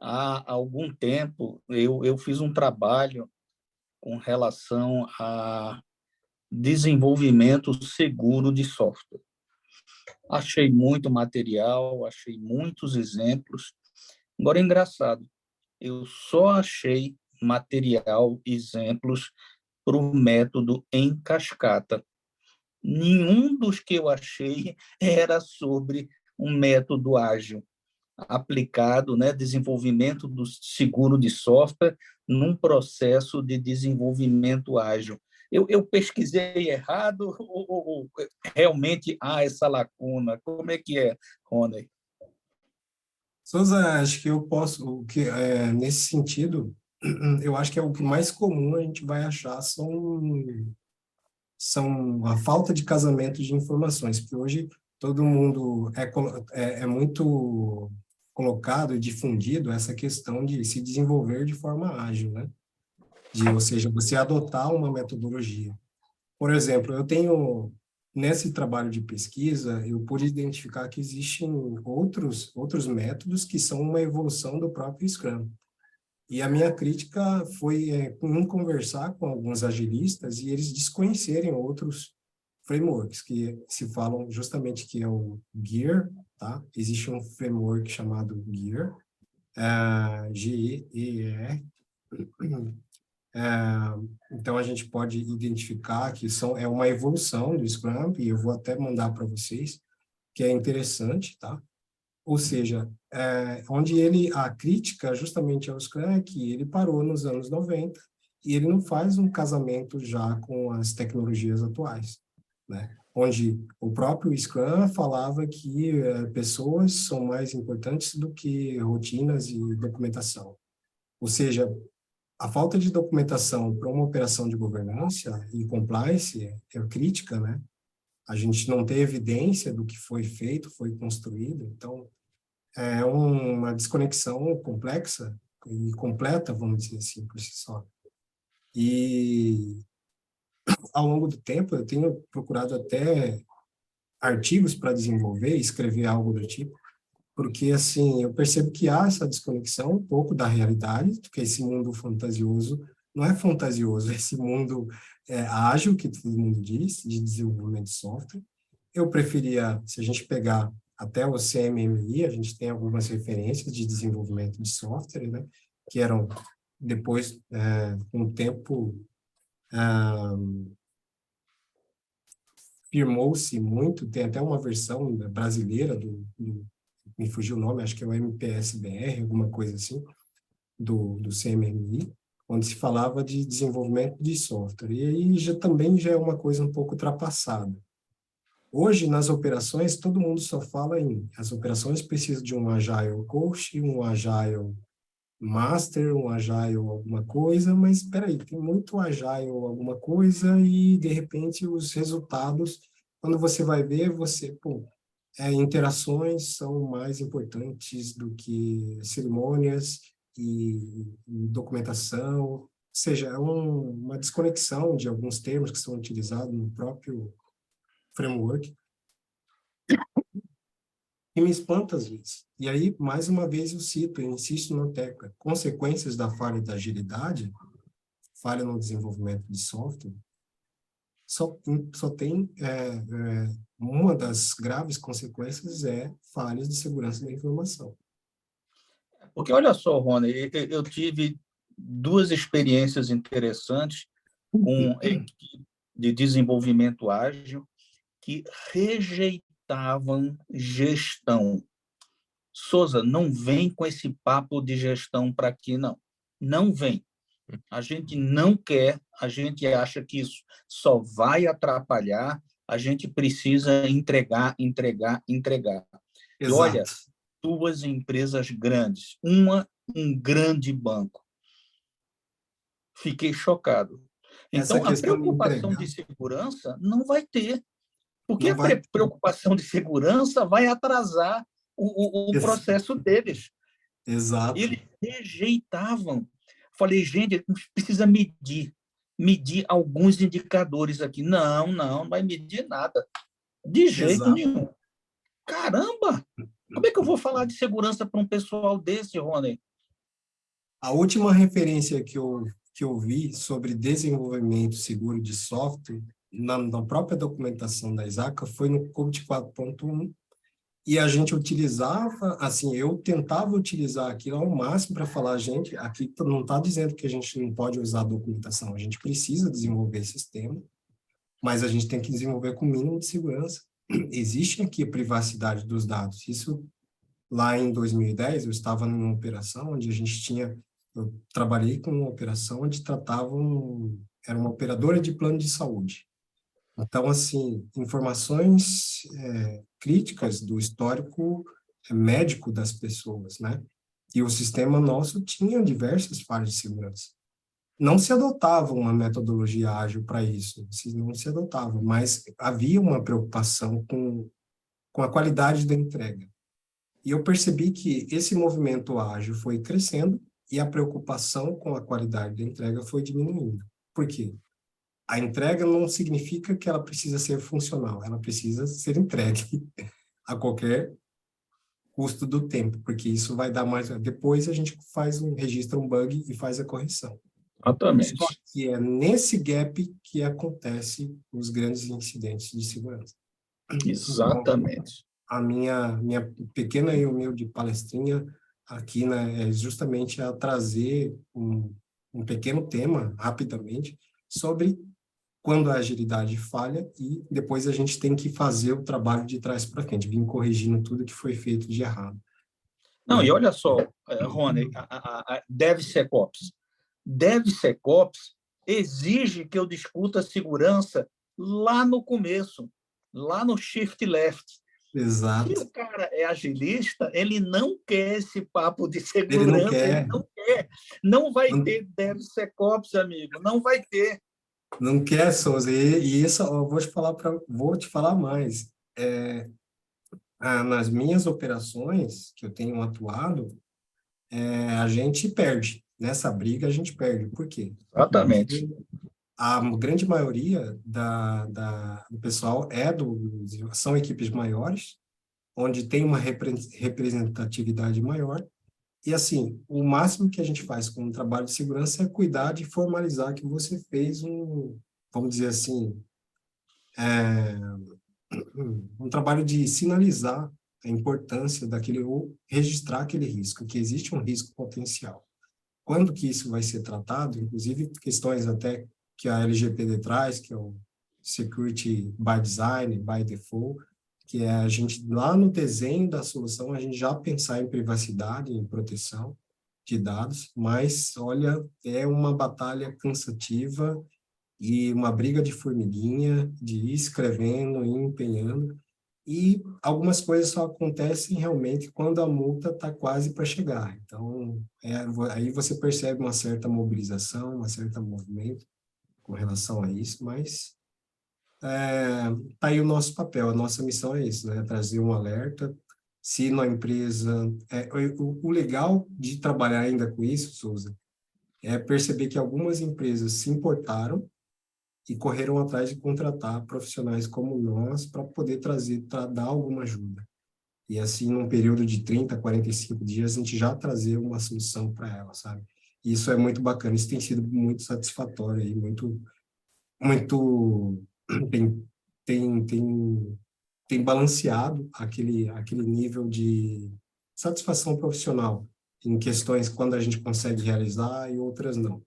Há algum tempo eu fiz um trabalho com relação a desenvolvimento seguro de software. Achei muito material, achei muitos exemplos. Agora, é engraçado, eu só achei material, exemplos para o método em cascata. Nenhum dos que eu achei era sobre um método ágil aplicado, né, desenvolvimento do seguro de software num processo de desenvolvimento ágil. Eu pesquisei errado ou realmente há essa lacuna? Como é que é, Rony? Souza, acho que eu posso, nesse sentido, eu acho que é o que mais comum a gente vai achar são a falta de casamento de informações, porque hoje todo mundo é muito colocado e difundido essa questão de se desenvolver de forma ágil, né? Ou seja, você adotar uma metodologia. Por exemplo, nesse trabalho de pesquisa, eu pude identificar que existem outros métodos que são uma evolução do próprio Scrum. E a minha crítica foi em conversar com alguns agilistas e eles desconhecerem outros frameworks que se falam justamente que é o GEAR, tá? Existe um framework chamado GEAR, G-E-E-R. Então, a gente pode identificar que é uma evolução do Scrum, e eu vou até mandar para vocês, que é interessante, tá? Ou seja, onde a crítica justamente ao Scrum é que ele parou nos anos 90 e ele não faz um casamento já com as tecnologias atuais, né? Onde o próprio Scrum falava que pessoas são mais importantes do que rotinas e documentação. Ou seja, a falta de documentação para uma operação de governança e compliance é crítica, né? A gente não tem evidência do que foi feito, foi construído, então é uma desconexão complexa e completa, vamos dizer assim, por si só. E ao longo do tempo eu tenho procurado até artigos para desenvolver, escrever algo do tipo, porque assim, eu percebo que há essa desconexão um pouco da realidade, porque esse mundo fantasioso não é fantasioso, esse mundo ágil, que todo mundo diz, de desenvolvimento de software. Eu preferia, se a gente pegar até o CMMI, a gente tem algumas referências de desenvolvimento de software, né, que eram, depois, com o tempo, firmou-se muito, tem até uma versão brasileira me fugiu o nome, acho que é o MPSBR, alguma coisa assim, do CMMI, onde se falava de desenvolvimento de software. E aí também é uma coisa um pouco ultrapassada. Hoje, nas operações, todo mundo só fala as operações precisam de um Agile Coach, um Agile Master, um Agile alguma coisa, mas espera aí, tem muito Agile alguma coisa e, de repente, os resultados, quando você vai ver, interações são mais importantes do que cerimônias e documentação, ou seja, é uma desconexão de alguns termos que são utilizados no próprio framework, e me espanta às vezes. E aí, mais uma vez, eu insisto na tecla, consequências da falha da agilidade, falha no desenvolvimento de software, só tem uma das graves consequências falhas de segurança da informação. Porque, olha só, Rony, eu tive duas experiências interessantes com equipe de desenvolvimento ágil que rejeitavam gestão. Souza, não vem com esse papo de gestão para aqui, não. Não vem. A gente não quer, a gente acha que isso só vai atrapalhar, a gente precisa entregar. Exato. E olha, duas empresas grandes, um grande banco. Fiquei chocado. Então, a preocupação de segurança não vai ter, porque a preocupação de segurança vai atrasar o processo deles. Exato. Eles rejeitavam. Falei, gente, precisa medir alguns indicadores aqui. Não vai medir nada. De jeito nenhum. Caramba! Como é que eu vou falar de segurança para um pessoal desse, Rony? A última referência que eu vi sobre desenvolvimento seguro de software, na própria documentação da ISACA, foi no Code 4.1, e a gente utilizava, assim, eu tentava utilizar aquilo ao máximo para falar, gente, aqui não está dizendo que a gente não pode usar a documentação, a gente precisa desenvolver sistema, mas a gente tem que desenvolver com o mínimo de segurança. Existe aqui a privacidade dos dados. Isso, lá em 2010, eu estava numa operação onde eu trabalhei com uma operação onde era uma operadora de plano de saúde. Então, assim, informações críticas do histórico médico das pessoas, né? E o sistema nosso tinha diversas falhas de segurança. Não se adotava uma metodologia ágil para isso, não se adotava, mas havia uma preocupação com com a qualidade da entrega. E eu percebi que esse movimento ágil foi crescendo e a preocupação com a qualidade da entrega foi diminuindo. Por quê? A entrega não significa que ela precisa ser funcional, ela precisa ser entregue a qualquer custo do tempo, porque isso vai dar mais... Depois a gente registra um bug e faz a correção. Exatamente. Só que é nesse gap que acontece os grandes incidentes de segurança. Exatamente. Então, a minha pequena e humilde palestrinha aqui, né, é justamente a trazer um pequeno tema, rapidamente, sobre quando a agilidade falha e depois a gente tem que fazer o trabalho de trás para frente, vir corrigindo tudo que foi feito de errado. Não, e olha só, Rony, a DevSecOps. DevSecOps exige que eu discuta segurança lá no começo, lá no shift left. Exato. Se o cara é agilista, ele não quer esse papo de segurança, Ele não quer. ele não quer. Não vai ter DevSecOps, amigo, não vai ter. Não quer, Souza. E isso, eu vou te falar mais. Nas minhas operações que eu tenho atuado, a gente perde. Nessa briga, a gente perde. Por quê? Exatamente. Porque a grande maioria do pessoal são equipes maiores, onde tem uma representatividade maior. E, assim, o máximo que a gente faz com o trabalho de segurança é cuidar de formalizar que você fez vamos dizer assim, um trabalho de sinalizar a importância daquele, ou registrar aquele risco, que existe um risco potencial. Quando que isso vai ser tratado, inclusive questões até que a LGPD traz, que é o Security by Design, by Default, que é a gente, lá no desenho da solução, a gente já pensar em privacidade, em proteção de dados, mas, olha, é uma batalha cansativa e uma briga de formiguinha, de ir escrevendo e empenhando, e algumas coisas só acontecem realmente quando a multa está quase para chegar. Então, aí você percebe uma certa mobilização, um certo movimento com relação a isso, mas tá aí o nosso papel, a nossa missão é isso, né? Trazer um alerta. Se na empresa... o legal de trabalhar ainda com isso, Souza, é perceber que algumas empresas se importaram e correram atrás de contratar profissionais como nós para poder dar alguma ajuda. E assim, num período de 30, 45 dias, a gente já trazer uma solução para ela, sabe? E isso é muito bacana, isso tem sido muito satisfatório e muito tem balanceado aquele nível de satisfação profissional em questões quando a gente consegue realizar e outras não.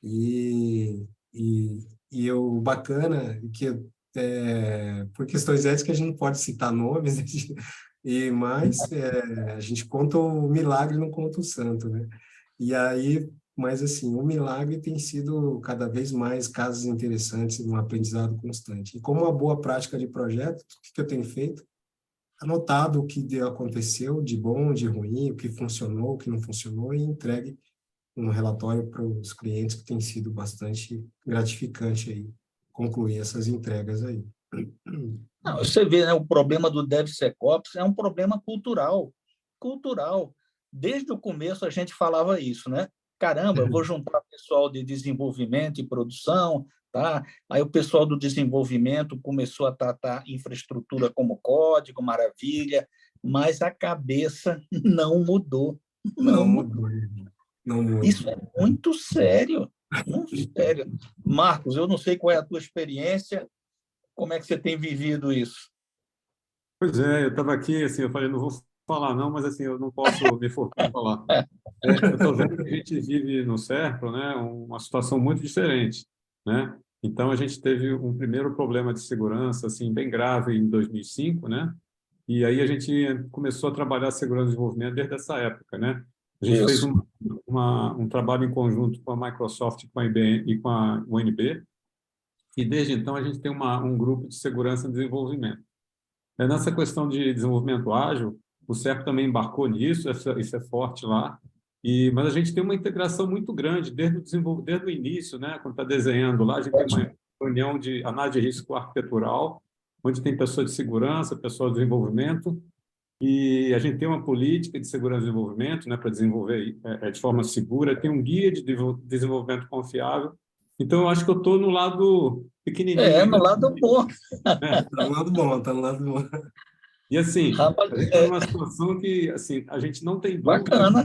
E o bacana é que, por questões éticas, a gente não pode citar nomes, mas a gente conta o milagre, não conta o santo, né? E aí, mas assim, o milagre tem sido cada vez mais casos interessantes, um aprendizado constante. E como uma boa prática de projeto, o que eu tenho feito? Anotado o que aconteceu de bom, de ruim, o que funcionou, o que não funcionou, e entregue um relatório para os clientes, que tem sido bastante gratificante aí, concluir essas entregas aí. Não, você vê, né, o problema do DevSecOps é um problema cultural. Cultural. Desde o começo a gente falava isso, né? Caramba, eu vou juntar pessoal de desenvolvimento e produção, tá? Aí o pessoal do desenvolvimento começou a tratar infraestrutura como código, maravilha, mas a cabeça não mudou. Não mudou. Não mudou. Isso é muito sério, muito sério. Marcos, eu não sei qual é a tua experiência, como é que você tem vivido isso? Pois é, eu estava aqui, assim, eu falei, não vou falar não, mas assim, eu não posso me forçar a falar. Eu estou vendo que a gente vive no Serpro, né, uma situação muito diferente, né? Então, a gente teve um primeiro problema de segurança, assim, bem grave em 2005, né? E aí a gente começou a trabalhar segurança e desenvolvimento desde essa época, né? A gente fez um trabalho em conjunto com a Microsoft, com a IBM e com a UNB, e desde então a gente tem um grupo de segurança e desenvolvimento. Nessa questão de desenvolvimento ágil, o CERP também embarcou nisso, isso é forte lá, mas a gente tem uma integração muito grande desde o início, né? Quando está desenhando lá, a gente tem uma reunião de análise de risco arquitetural, onde tem pessoa de segurança, pessoa de desenvolvimento, e a gente tem uma política de segurança e desenvolvimento, né, para desenvolver de forma segura, tem um guia de desenvolvimento confiável. Então, eu acho que eu estou no lado pequenininho. no lado bom. Tá no lado bom, tá no lado bom. E, assim, Rapaz, a gente está numa situação que, assim, a gente não tem dúvida bacana.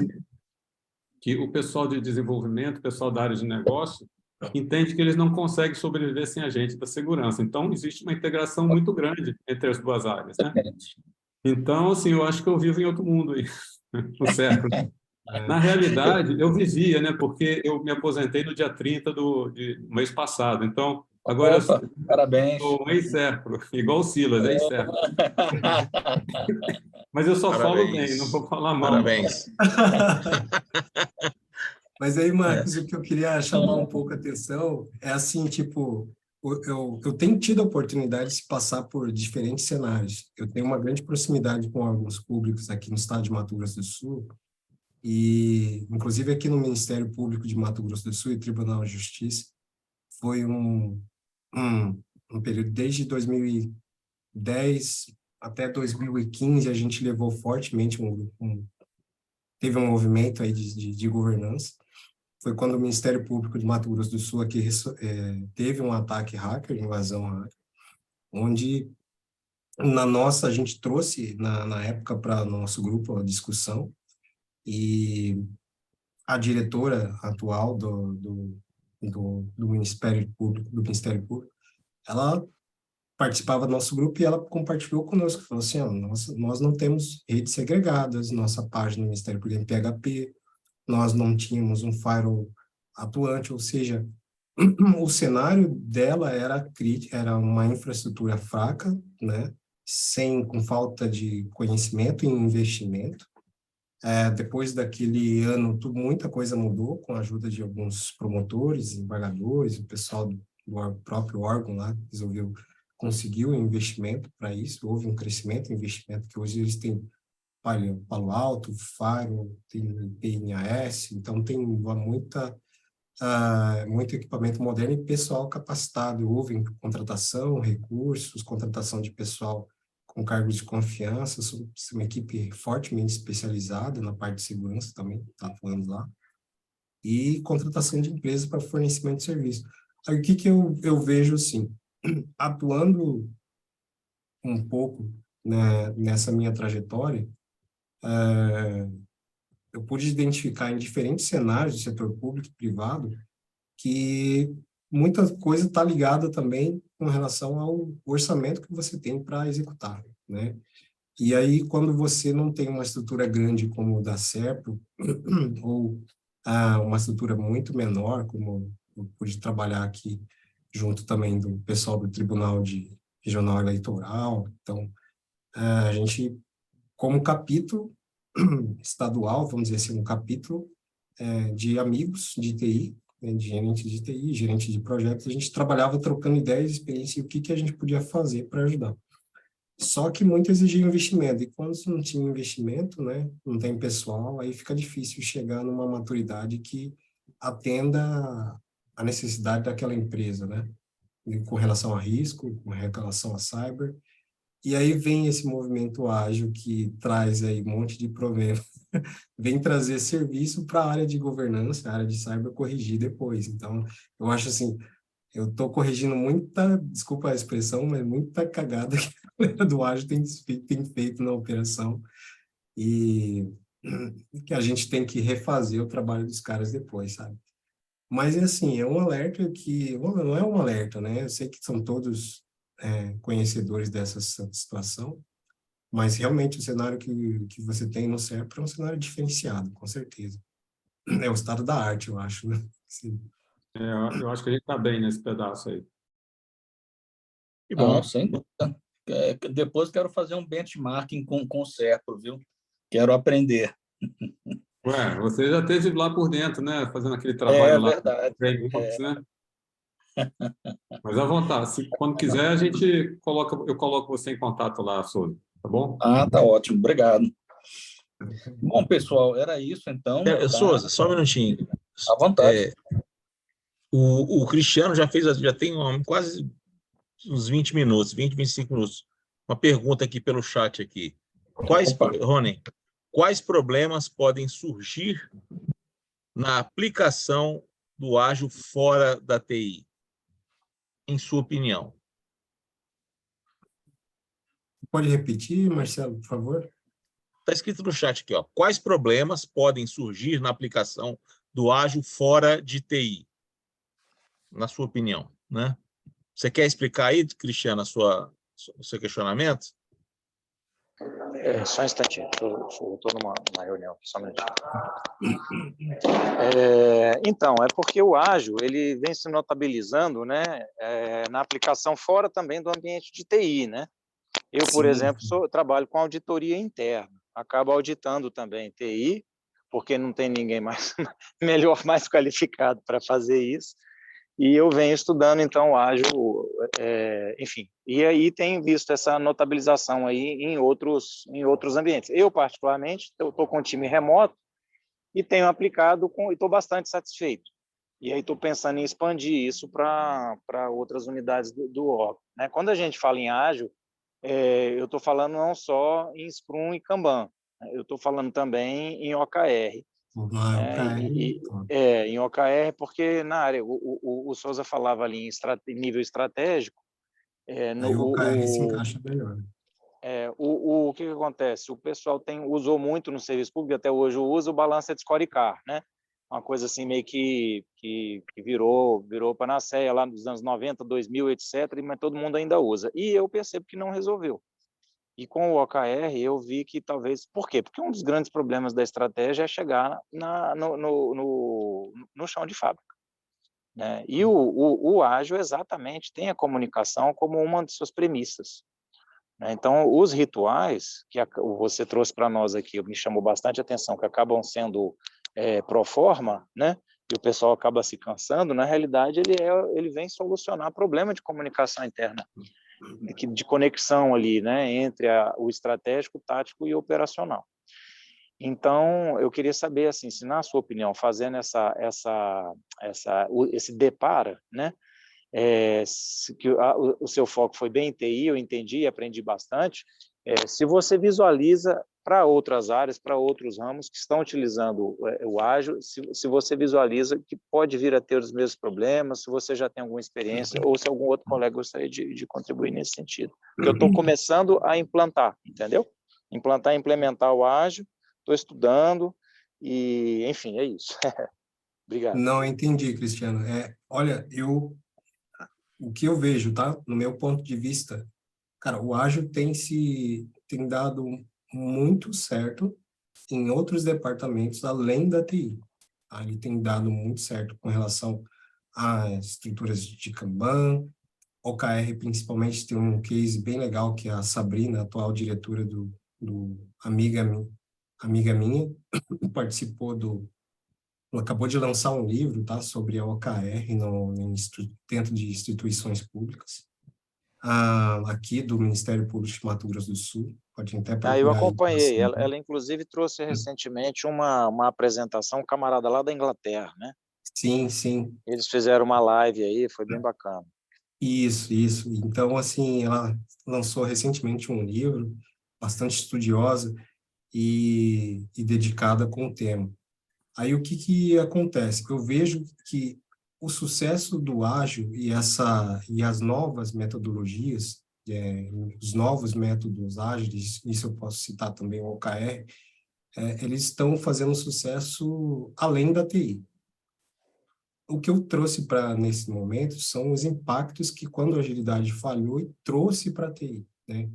que o pessoal de desenvolvimento, o pessoal da área de negócio, entende que eles não conseguem sobreviver sem a gente da segurança. Então, existe uma integração muito grande entre as duas áreas, né? Então, assim, eu acho que eu vivo em outro mundo aí, no século. Na realidade, eu vivia, né? Porque eu me aposentei no dia 30 do mês passado. Então, agora Opa, eu parabéns. sou um ex-serpro, igual o Silas, ex-serpro. Mas eu só falo bem, não vou falar mal. Parabéns. Mas aí, Marcos, o que eu queria chamar um pouco a atenção é assim, tipo, eu tenho tido a oportunidade de se passar por diferentes cenários. Eu tenho uma grande proximidade com alguns públicos aqui no estado de Mato Grosso do Sul, e inclusive aqui no Ministério Público de Mato Grosso do Sul e Tribunal de Justiça, foi um período desde 2010 até 2015, a gente levou fortemente teve um movimento aí de governança. Foi quando o Ministério Público de Mato Grosso do Sul aqui, teve um ataque hacker, invasão hacker, onde a gente trouxe na época para nosso grupo a discussão, e a diretora atual do Ministério Público, ela participava do nosso grupo e ela compartilhou conosco, falou assim, nós não temos redes segregadas, nossa página do Ministério Público é em PHP, nós não tínhamos um firewall atuante, ou seja, o cenário dela era uma infraestrutura fraca, né, com falta de conhecimento e investimento. Depois daquele ano, muita coisa mudou com a ajuda de alguns promotores, embargadores, o pessoal do próprio órgão lá conseguiu investimento para isso, houve um crescimento, investimento que hoje eles têm Palo Alto, Faro, tem PNAS, então tem muito equipamento moderno e pessoal capacitado. Houve contratação, recursos, contratação de pessoal com cargos de confiança, uma equipe fortemente especializada na parte de segurança também, está falando lá, e contratação de empresas para fornecimento de serviço. Aí, o que eu vejo, assim, atuando um pouco, né, nessa minha trajetória, eu pude identificar em diferentes cenários do setor público e privado que muita coisa está ligada também com relação ao orçamento que você tem para executar, né? E aí, quando você não tem uma estrutura grande como o da SERPRO, ou uma estrutura muito menor, como eu pude trabalhar aqui junto também do pessoal do Tribunal Regional Eleitoral, então, a gente, como capítulo estadual, vamos dizer assim, um capítulo de amigos de TI, de gerente de TI, gerente de projetos, a gente trabalhava trocando ideias, experiência e o que a gente podia fazer para ajudar. Só que muito exigia investimento, e quando você não tinha investimento, né, não tem pessoal, aí fica difícil chegar numa maturidade que atenda a necessidade daquela empresa, né, com relação a risco, com relação a cyber. E aí vem esse movimento ágil que traz aí um monte de problema, vem trazer serviço para a área de governança, a área de cyber corrigir depois. Então, eu acho assim, eu estou corrigindo desculpa a expressão, mas muita cagada que a galera do ágil tem feito na operação, e que a gente tem que refazer o trabalho dos caras depois, sabe? Mas, assim, é um alerta não é um alerta, né? Eu sei que são todos conhecedores dessa situação, mas realmente o cenário que você tem no SERPRO é um cenário diferenciado, com certeza. É o estado da arte, eu acho, né? Sim. Eu acho que a gente está bem nesse pedaço aí. Que bom. Não, sem dúvida. Depois quero fazer um benchmarking com o SERPRO, viu? Quero aprender. Ué, você já esteve lá por dentro, né? Fazendo aquele trabalho lá. Verdade. Frameworks, né? Mas à vontade, quando quiser, eu coloco você em contato lá, Souza, tá bom? Tá ótimo, obrigado. Bom, pessoal, era isso então. Souza, só um minutinho. À vontade. O Cristiano já tem quase uns 20 minutos, 20, 25 minutos. Uma pergunta aqui pelo chat aqui. Rony, quais problemas podem surgir na aplicação do ágil fora da TI, em sua opinião? Pode repetir, Marcelo, por favor? Está escrito no chat aqui, ó. Quais problemas podem surgir na aplicação do ágil fora de TI, na sua opinião, né? Você quer explicar aí, Cristiano, o seu questionamento? Só um instantinho, estou numa reunião, só um minutinho. Então, é porque o ágil ele vem se notabilizando, né, na aplicação fora também do ambiente de TI, né? Eu, por exemplo, trabalho com auditoria interna, acabo auditando também TI, porque não tem ninguém melhor, mais qualificado para fazer isso, e eu venho estudando, então, o ágil, enfim, e aí tenho visto essa notabilização aí em outros ambientes. Eu, particularmente, estou com um time remoto e tenho aplicado e estou bastante satisfeito. E aí estou pensando em expandir isso para outras unidades do órgão, né? Quando a gente fala em ágil, eu estou falando não só em Scrum e Kanban, eu estou falando também em OKR. Em OKR, porque na área, o Souza falava ali em nível estratégico. O OKR se encaixa melhor. O que acontece? O pessoal usou muito no serviço público, até hoje usa o Balanced Scorecard, né? Uma coisa assim meio que virou panaceia lá nos anos 90, 2000, etc., mas todo mundo ainda usa. E eu percebo que não resolveu. E com o OKR eu vi que talvez... Por quê? Porque um dos grandes problemas da estratégia é chegar no chão de fábrica, né? E o ágil exatamente tem a comunicação como uma de suas premissas, né? Então, os rituais que você trouxe para nós aqui, me chamou bastante atenção, que acabam sendo pro forma, né? E o pessoal acaba se cansando, na realidade ele vem solucionar problema de comunicação interna, de conexão ali, né, entre o estratégico, tático e operacional. Então, eu queria saber, assim, se na sua opinião, fazendo esse depara, né, que o seu foco foi bem em TI, eu entendi e aprendi bastante, se você visualiza para outras áreas, para outros ramos que estão utilizando o ágil, se você visualiza que pode vir a ter os mesmos problemas, se você já tem alguma experiência, ou se algum outro colega gostaria de contribuir nesse sentido. Porque eu estou começando a implantar, entendeu? Implementar o ágil, estou estudando, e, enfim, é isso. Obrigado. Não, entendi, Cristiano. Olha, o que eu vejo, tá? No meu ponto de vista, cara, o ágil tem dado muito certo em outros departamentos além da TI. Ele tem dado muito certo com relação às estruturas de Kanban, OKR principalmente. Tem um case bem legal que é a Sabrina, atual diretora do amiga minha, participou acabou de lançar um livro, tá, sobre a OKR dentro de instituições públicas, aqui do Ministério Público de Mato Grosso do Sul. Pode até procurar. Eu acompanhei. Ela, inclusive, trouxe recentemente uma apresentação, um camarada lá da Inglaterra, né? Sim, sim. Eles fizeram uma live aí, foi bem bacana. Isso. Então, assim, ela lançou recentemente um livro bastante estudiosa e dedicada com o tema. Aí, o que acontece? Eu vejo que o sucesso do ágil e as novas metodologias, os novos métodos ágeis, isso eu posso citar também o OKR, eles estão fazendo sucesso além da TI. O que eu trouxe nesse momento são os impactos que, quando a agilidade falhou, trouxe para a TI, né?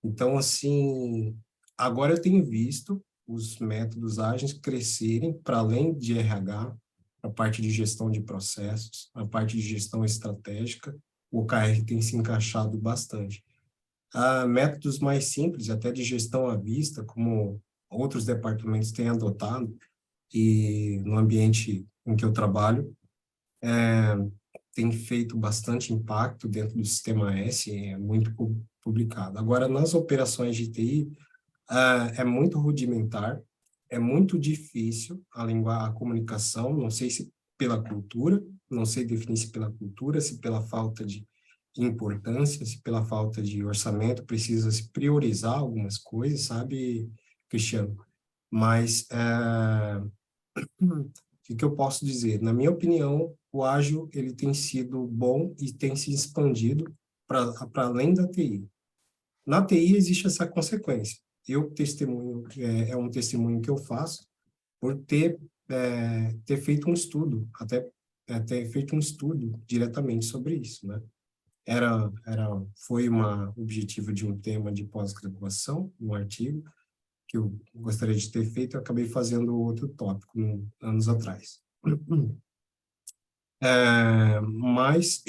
Então, assim, agora eu tenho visto os métodos ágeis crescerem para além de RH, a parte de gestão de processos, a parte de gestão estratégica. O OKR tem se encaixado bastante. Métodos mais simples, até de gestão à vista, como outros departamentos têm adotado, e no ambiente em que eu trabalho, tem feito bastante impacto dentro do sistema S, é muito publicado. Agora, nas operações de TI, é muito rudimentar, é muito difícil a comunicação, não sei se pela cultura, não sei definir se pela cultura, se pela falta de importância, se pela falta de orçamento precisa se priorizar algumas coisas, sabe, Cristiano? Mas o que eu posso dizer? Na minha opinião, o ágil ele tem sido bom e tem se expandido para além da TI. Na TI existe essa consequência. Eu testemunho, é um testemunho que eu faço por ter feito um estudo, até ter feito um estudo diretamente sobre isso, né? Foi um objetivo de um tema de pós-graduação, um artigo, que eu gostaria de ter feito, eu acabei fazendo outro tópico anos atrás. Mas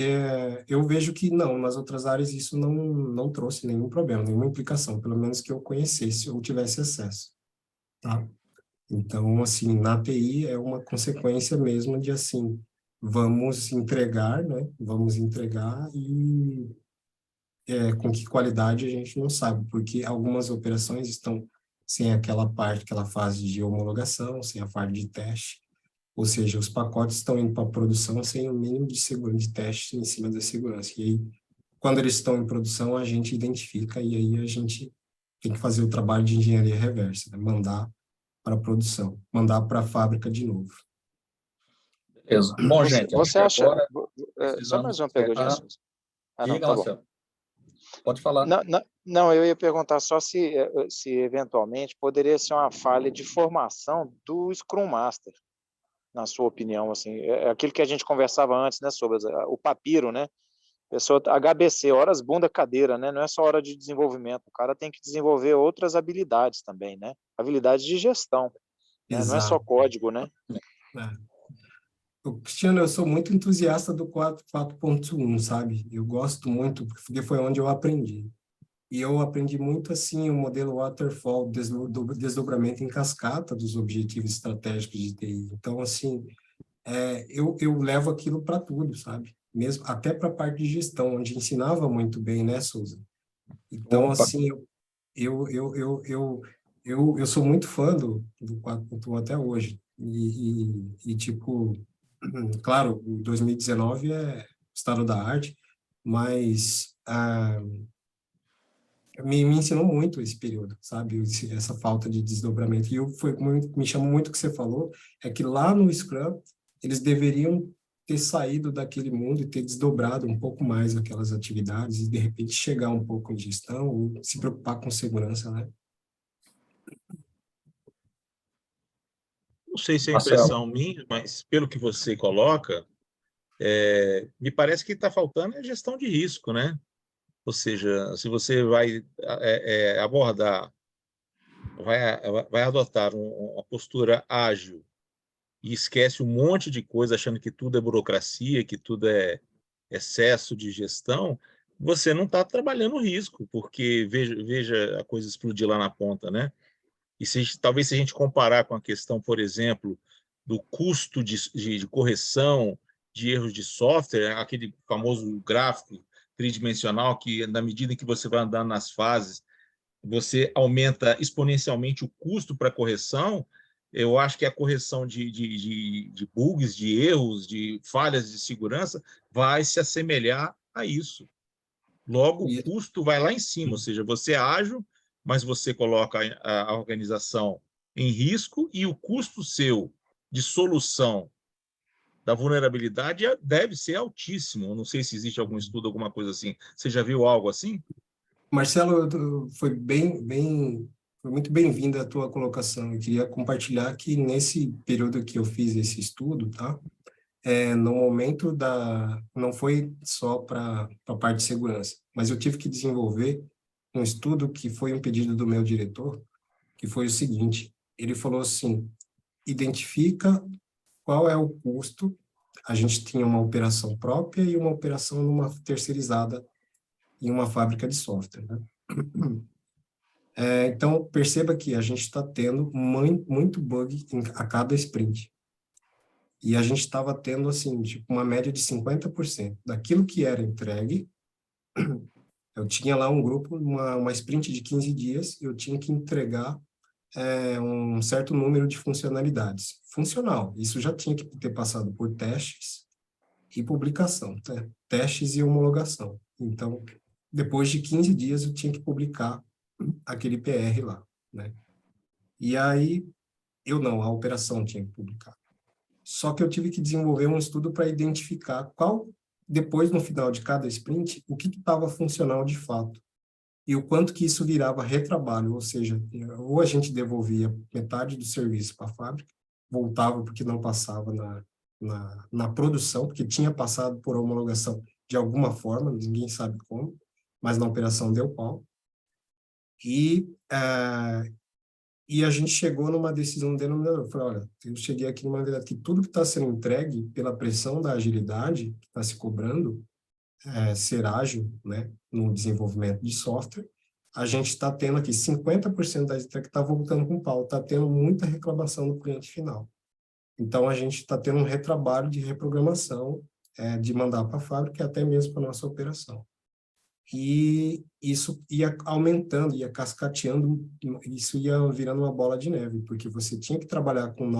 eu vejo que não, nas outras áreas isso não trouxe nenhum problema, nenhuma implicação, pelo menos que eu conhecesse ou tivesse acesso, tá? Então, assim, na TI é uma consequência mesmo de, assim, vamos entregar, né? Vamos entregar e com que qualidade a gente não sabe, porque algumas operações estão sem aquela parte, aquela fase de homologação, sem a parte de teste, ou seja, os pacotes estão indo para a produção sem o mínimo de segurança, de teste em cima da segurança. E aí, quando eles estão em produção, a gente identifica e aí a gente tem que fazer o trabalho de engenharia reversa, né? Mandar para a produção, mandar para a fábrica de novo. Beleza. Bom, gente, você acha... agora só mais uma perguntinha. Não, diga, tá bom. Marcelo. Pode falar. Não, eu ia perguntar só se eventualmente poderia ser uma falha de formação do Scrum Master, na sua opinião, assim, é aquilo que a gente conversava antes, né, sobre o papiro, né, pessoa HBC, horas bunda cadeira, né, não é só hora de desenvolvimento, o cara tem que desenvolver outras habilidades também, né, habilidades de gestão, né? Não é só código, né. Cristiano, eu sou muito entusiasta do 4.1, sabe? Eu gosto muito, porque foi onde eu aprendi. E eu aprendi muito, assim, o modelo waterfall, desdobramento em cascata dos objetivos estratégicos de TI. Então, assim, eu levo aquilo para tudo, sabe? Mesmo, até para a parte de gestão, onde ensinava muito bem, né, Souza? Então, assim, eu sou muito fã do 4.1 até hoje. Tipo, claro, 2019 é estado da arte, mas me ensinou muito esse período, sabe? Essa falta de desdobramento. E me chamou muito o que você falou, é que lá no Scrum, eles deveriam ter saído daquele mundo e ter desdobrado um pouco mais aquelas atividades e, de repente, chegar um pouco em gestão ou se preocupar com segurança, né? Não sei se é impressão minha, mas pelo que você coloca, me parece que está faltando a gestão de risco, né? Ou seja, se você vai abordar, vai adotar uma postura ágil e esquece um monte de coisa achando que tudo é burocracia, que tudo é excesso de gestão, você não está trabalhando o risco, porque veja a coisa explodir lá na ponta, né? E talvez se a gente comparar com a questão, por exemplo, do custo de correção de erros de software, aquele famoso gráfico tridimensional que, na medida em que você vai andando nas fases, você aumenta exponencialmente o custo para correção. Eu acho que a correção de bugs, de erros, de falhas de segurança vai se assemelhar a isso. Logo, o custo vai lá em cima, ou seja, você é ágil, mas você coloca a organização em risco e o custo seu de solução da vulnerabilidade deve ser altíssimo. Eu não sei se existe algum estudo, alguma coisa assim. Você já viu algo assim? Marcelo, foi muito bem-vinda a tua colocação. Eu queria compartilhar que nesse período que eu fiz esse estudo, tá? No momento não foi só para a parte de segurança, mas eu tive que desenvolver um estudo que foi um pedido do meu diretor, que foi o seguinte: ele falou assim, identifica qual é o custo. A gente tinha uma operação própria e uma operação numa terceirizada em uma fábrica de software, né? Então, perceba que a gente está tendo muito bug a cada sprint. E a gente estava tendo, assim, tipo, uma média de 50%. Daquilo que era entregue, eu tinha lá um grupo, uma sprint de 15 dias, eu tinha que entregar um certo número de funcionalidades. Funcional, isso já tinha que ter passado por testes, e publicação, testes e homologação. Então, depois de 15 dias, eu tinha que publicar aquele PR lá, né? E aí, a operação tinha que publicar. Só que eu tive que desenvolver um estudo para identificar depois, no final de cada sprint, o que estava funcional de fato. E o quanto que isso virava retrabalho, ou seja, ou a gente devolvia metade do serviço para a fábrica, voltava porque não passava na produção, porque tinha passado por homologação de alguma forma, ninguém sabe como, mas na operação deu pau. E a gente chegou numa decisão denominadora. Eu falei, olha, eu cheguei aqui numa verdade que tudo que está sendo entregue pela pressão da agilidade que está se cobrando, ser ágil, né, no desenvolvimento de software, a gente está tendo aqui 50% da entrega que está voltando com pau, está tendo muita reclamação do cliente final. Então, a gente está tendo um retrabalho de reprogramação, de mandar para a fábrica e até mesmo para a nossa operação. E isso ia aumentando, ia cascateando, isso ia virando uma bola de neve, porque você tinha que trabalhar com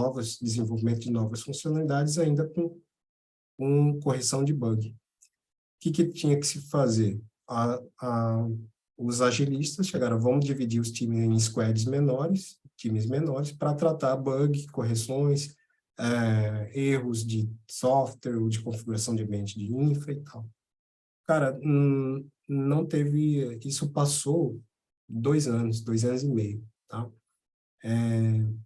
desenvolvimento de novas funcionalidades ainda com correção de bug. O que tinha que se fazer? Os agilistas chegaram, vamos dividir os times em times menores, para tratar bug, correções, erros de software ou de configuração de ambiente de infra e tal. Cara, não teve... Isso passou 2 anos e meio, tá?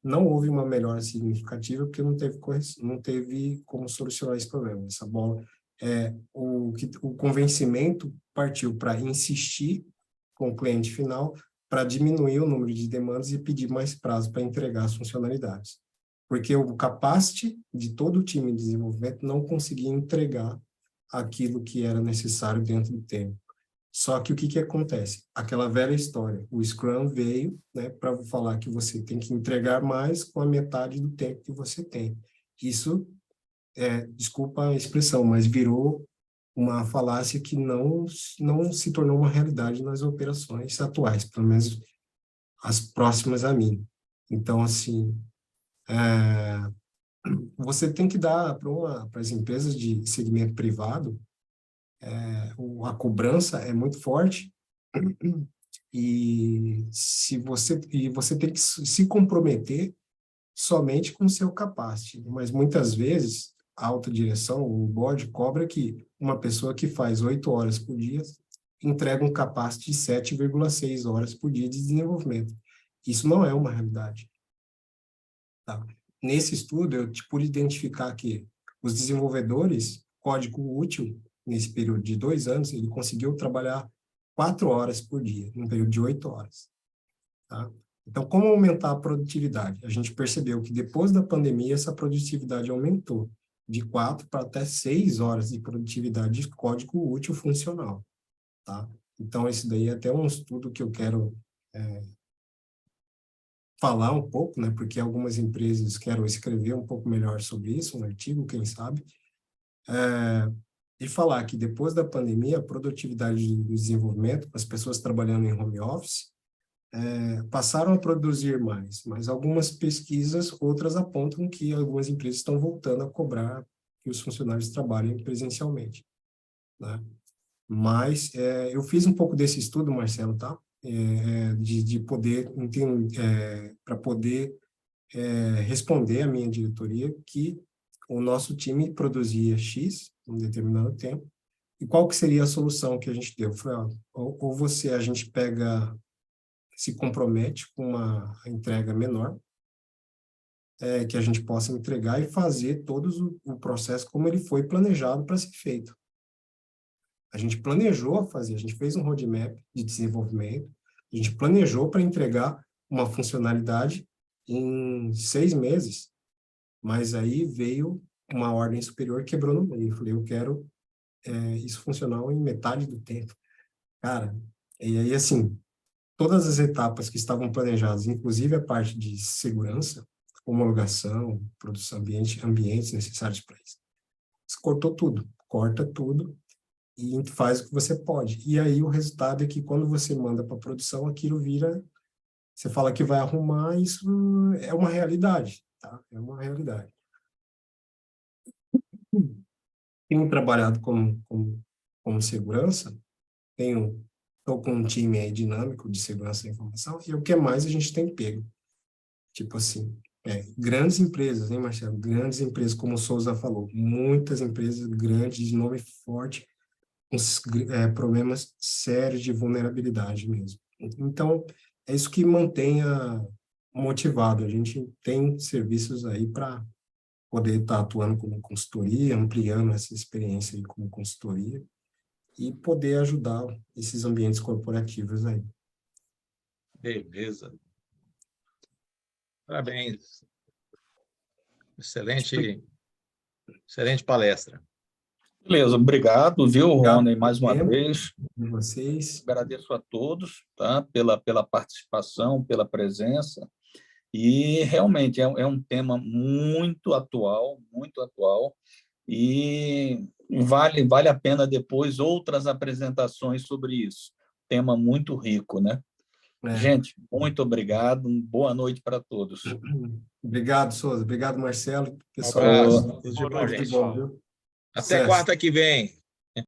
Não houve uma melhora significativa porque não teve como solucionar esse problema. Essa bola... o convencimento partiu para insistir com o cliente final para diminuir o número de demandas e pedir mais prazo para entregar as funcionalidades. Porque o capacity de todo o time de desenvolvimento não conseguia entregar aquilo que era necessário dentro do tempo. Só que o que acontece? Aquela velha história, o Scrum veio, né, para falar que você tem que entregar mais com a metade do tempo que você tem. Isso, desculpa a expressão, mas virou uma falácia que não se tornou uma realidade nas operações atuais, pelo menos as próximas a mim. Então, assim, você tem que dar para as empresas de segmento privado, a cobrança é muito forte e você tem que se comprometer somente com o seu capacity, mas muitas vezes a alta direção, o board, cobra que uma pessoa que faz 8 horas por dia entrega um capacity de 7,6 horas por dia de desenvolvimento. Isso não é uma realidade. Tá? Nesse estudo, eu pude identificar que os desenvolvedores, código útil, nesse período de 2 anos, ele conseguiu trabalhar 4 horas por dia, num período de 8 horas. Tá? Então, como aumentar a produtividade? A gente percebeu que depois da pandemia, essa produtividade aumentou de 4 para até 6 horas de produtividade de código útil funcional. Tá? Então, esse daí é até um estudo que eu quero falar um pouco, né? Porque algumas empresas querem escrever um pouco melhor sobre isso, um artigo, quem sabe, e falar que depois da pandemia, a produtividade do desenvolvimento, as pessoas trabalhando em home office, passaram a produzir mais, mas algumas pesquisas, outras apontam que algumas empresas estão voltando a cobrar que os funcionários trabalhem presencialmente, né? Mas eu fiz um pouco desse estudo, Marcelo, tá? De poder para poder responder à minha diretoria que o nosso time produzia X em um determinado tempo, e qual que seria a solução que a gente deu? Eu falei, ou a gente se compromete com uma entrega menor, que a gente possa entregar e fazer todo o processo como ele foi planejado para ser feito. A gente planejou fazer, a gente fez um roadmap de desenvolvimento, a gente planejou para entregar uma funcionalidade em 6 meses, mas aí veio uma ordem superior, quebrou no meio. Eu falei, eu quero isso funcional em metade do tempo. Cara, e aí assim, todas as etapas que estavam planejadas, inclusive a parte de segurança, homologação, produção ambientes necessários para isso, corta tudo e faz o que você pode. E aí o resultado é que quando você manda para a produção, aquilo vira, você fala que vai arrumar, isso é uma realidade, tá? É uma realidade. tenho trabalhado como segurança, estou com um time aí dinâmico de segurança da informação, e o que mais a gente tem pego? Tipo assim, grandes empresas, hein, Marcelo? Grandes empresas, como o Souza falou, muitas empresas grandes, de nome forte, com problemas sérios de vulnerabilidade mesmo. Então, é isso que mantém motivado. A gente tem serviços aí para poder estar atuando como consultoria, ampliando essa experiência aí como consultoria e poder ajudar esses ambientes corporativos aí. Beleza. Parabéns. Excelente palestra. Beleza, obrigado, viu, Rony, mais uma tempo vez. de vocês. Agradeço a todos, tá, pela participação, pela presença. E realmente é um tema muito atual, e vale a pena depois outras apresentações sobre isso. Tema muito rico, né? Gente, muito obrigado. Boa noite para todos. Obrigado, Souza. Obrigado, Marcelo. Pessoal, Tudo de bom, viu? Até quarta que vem.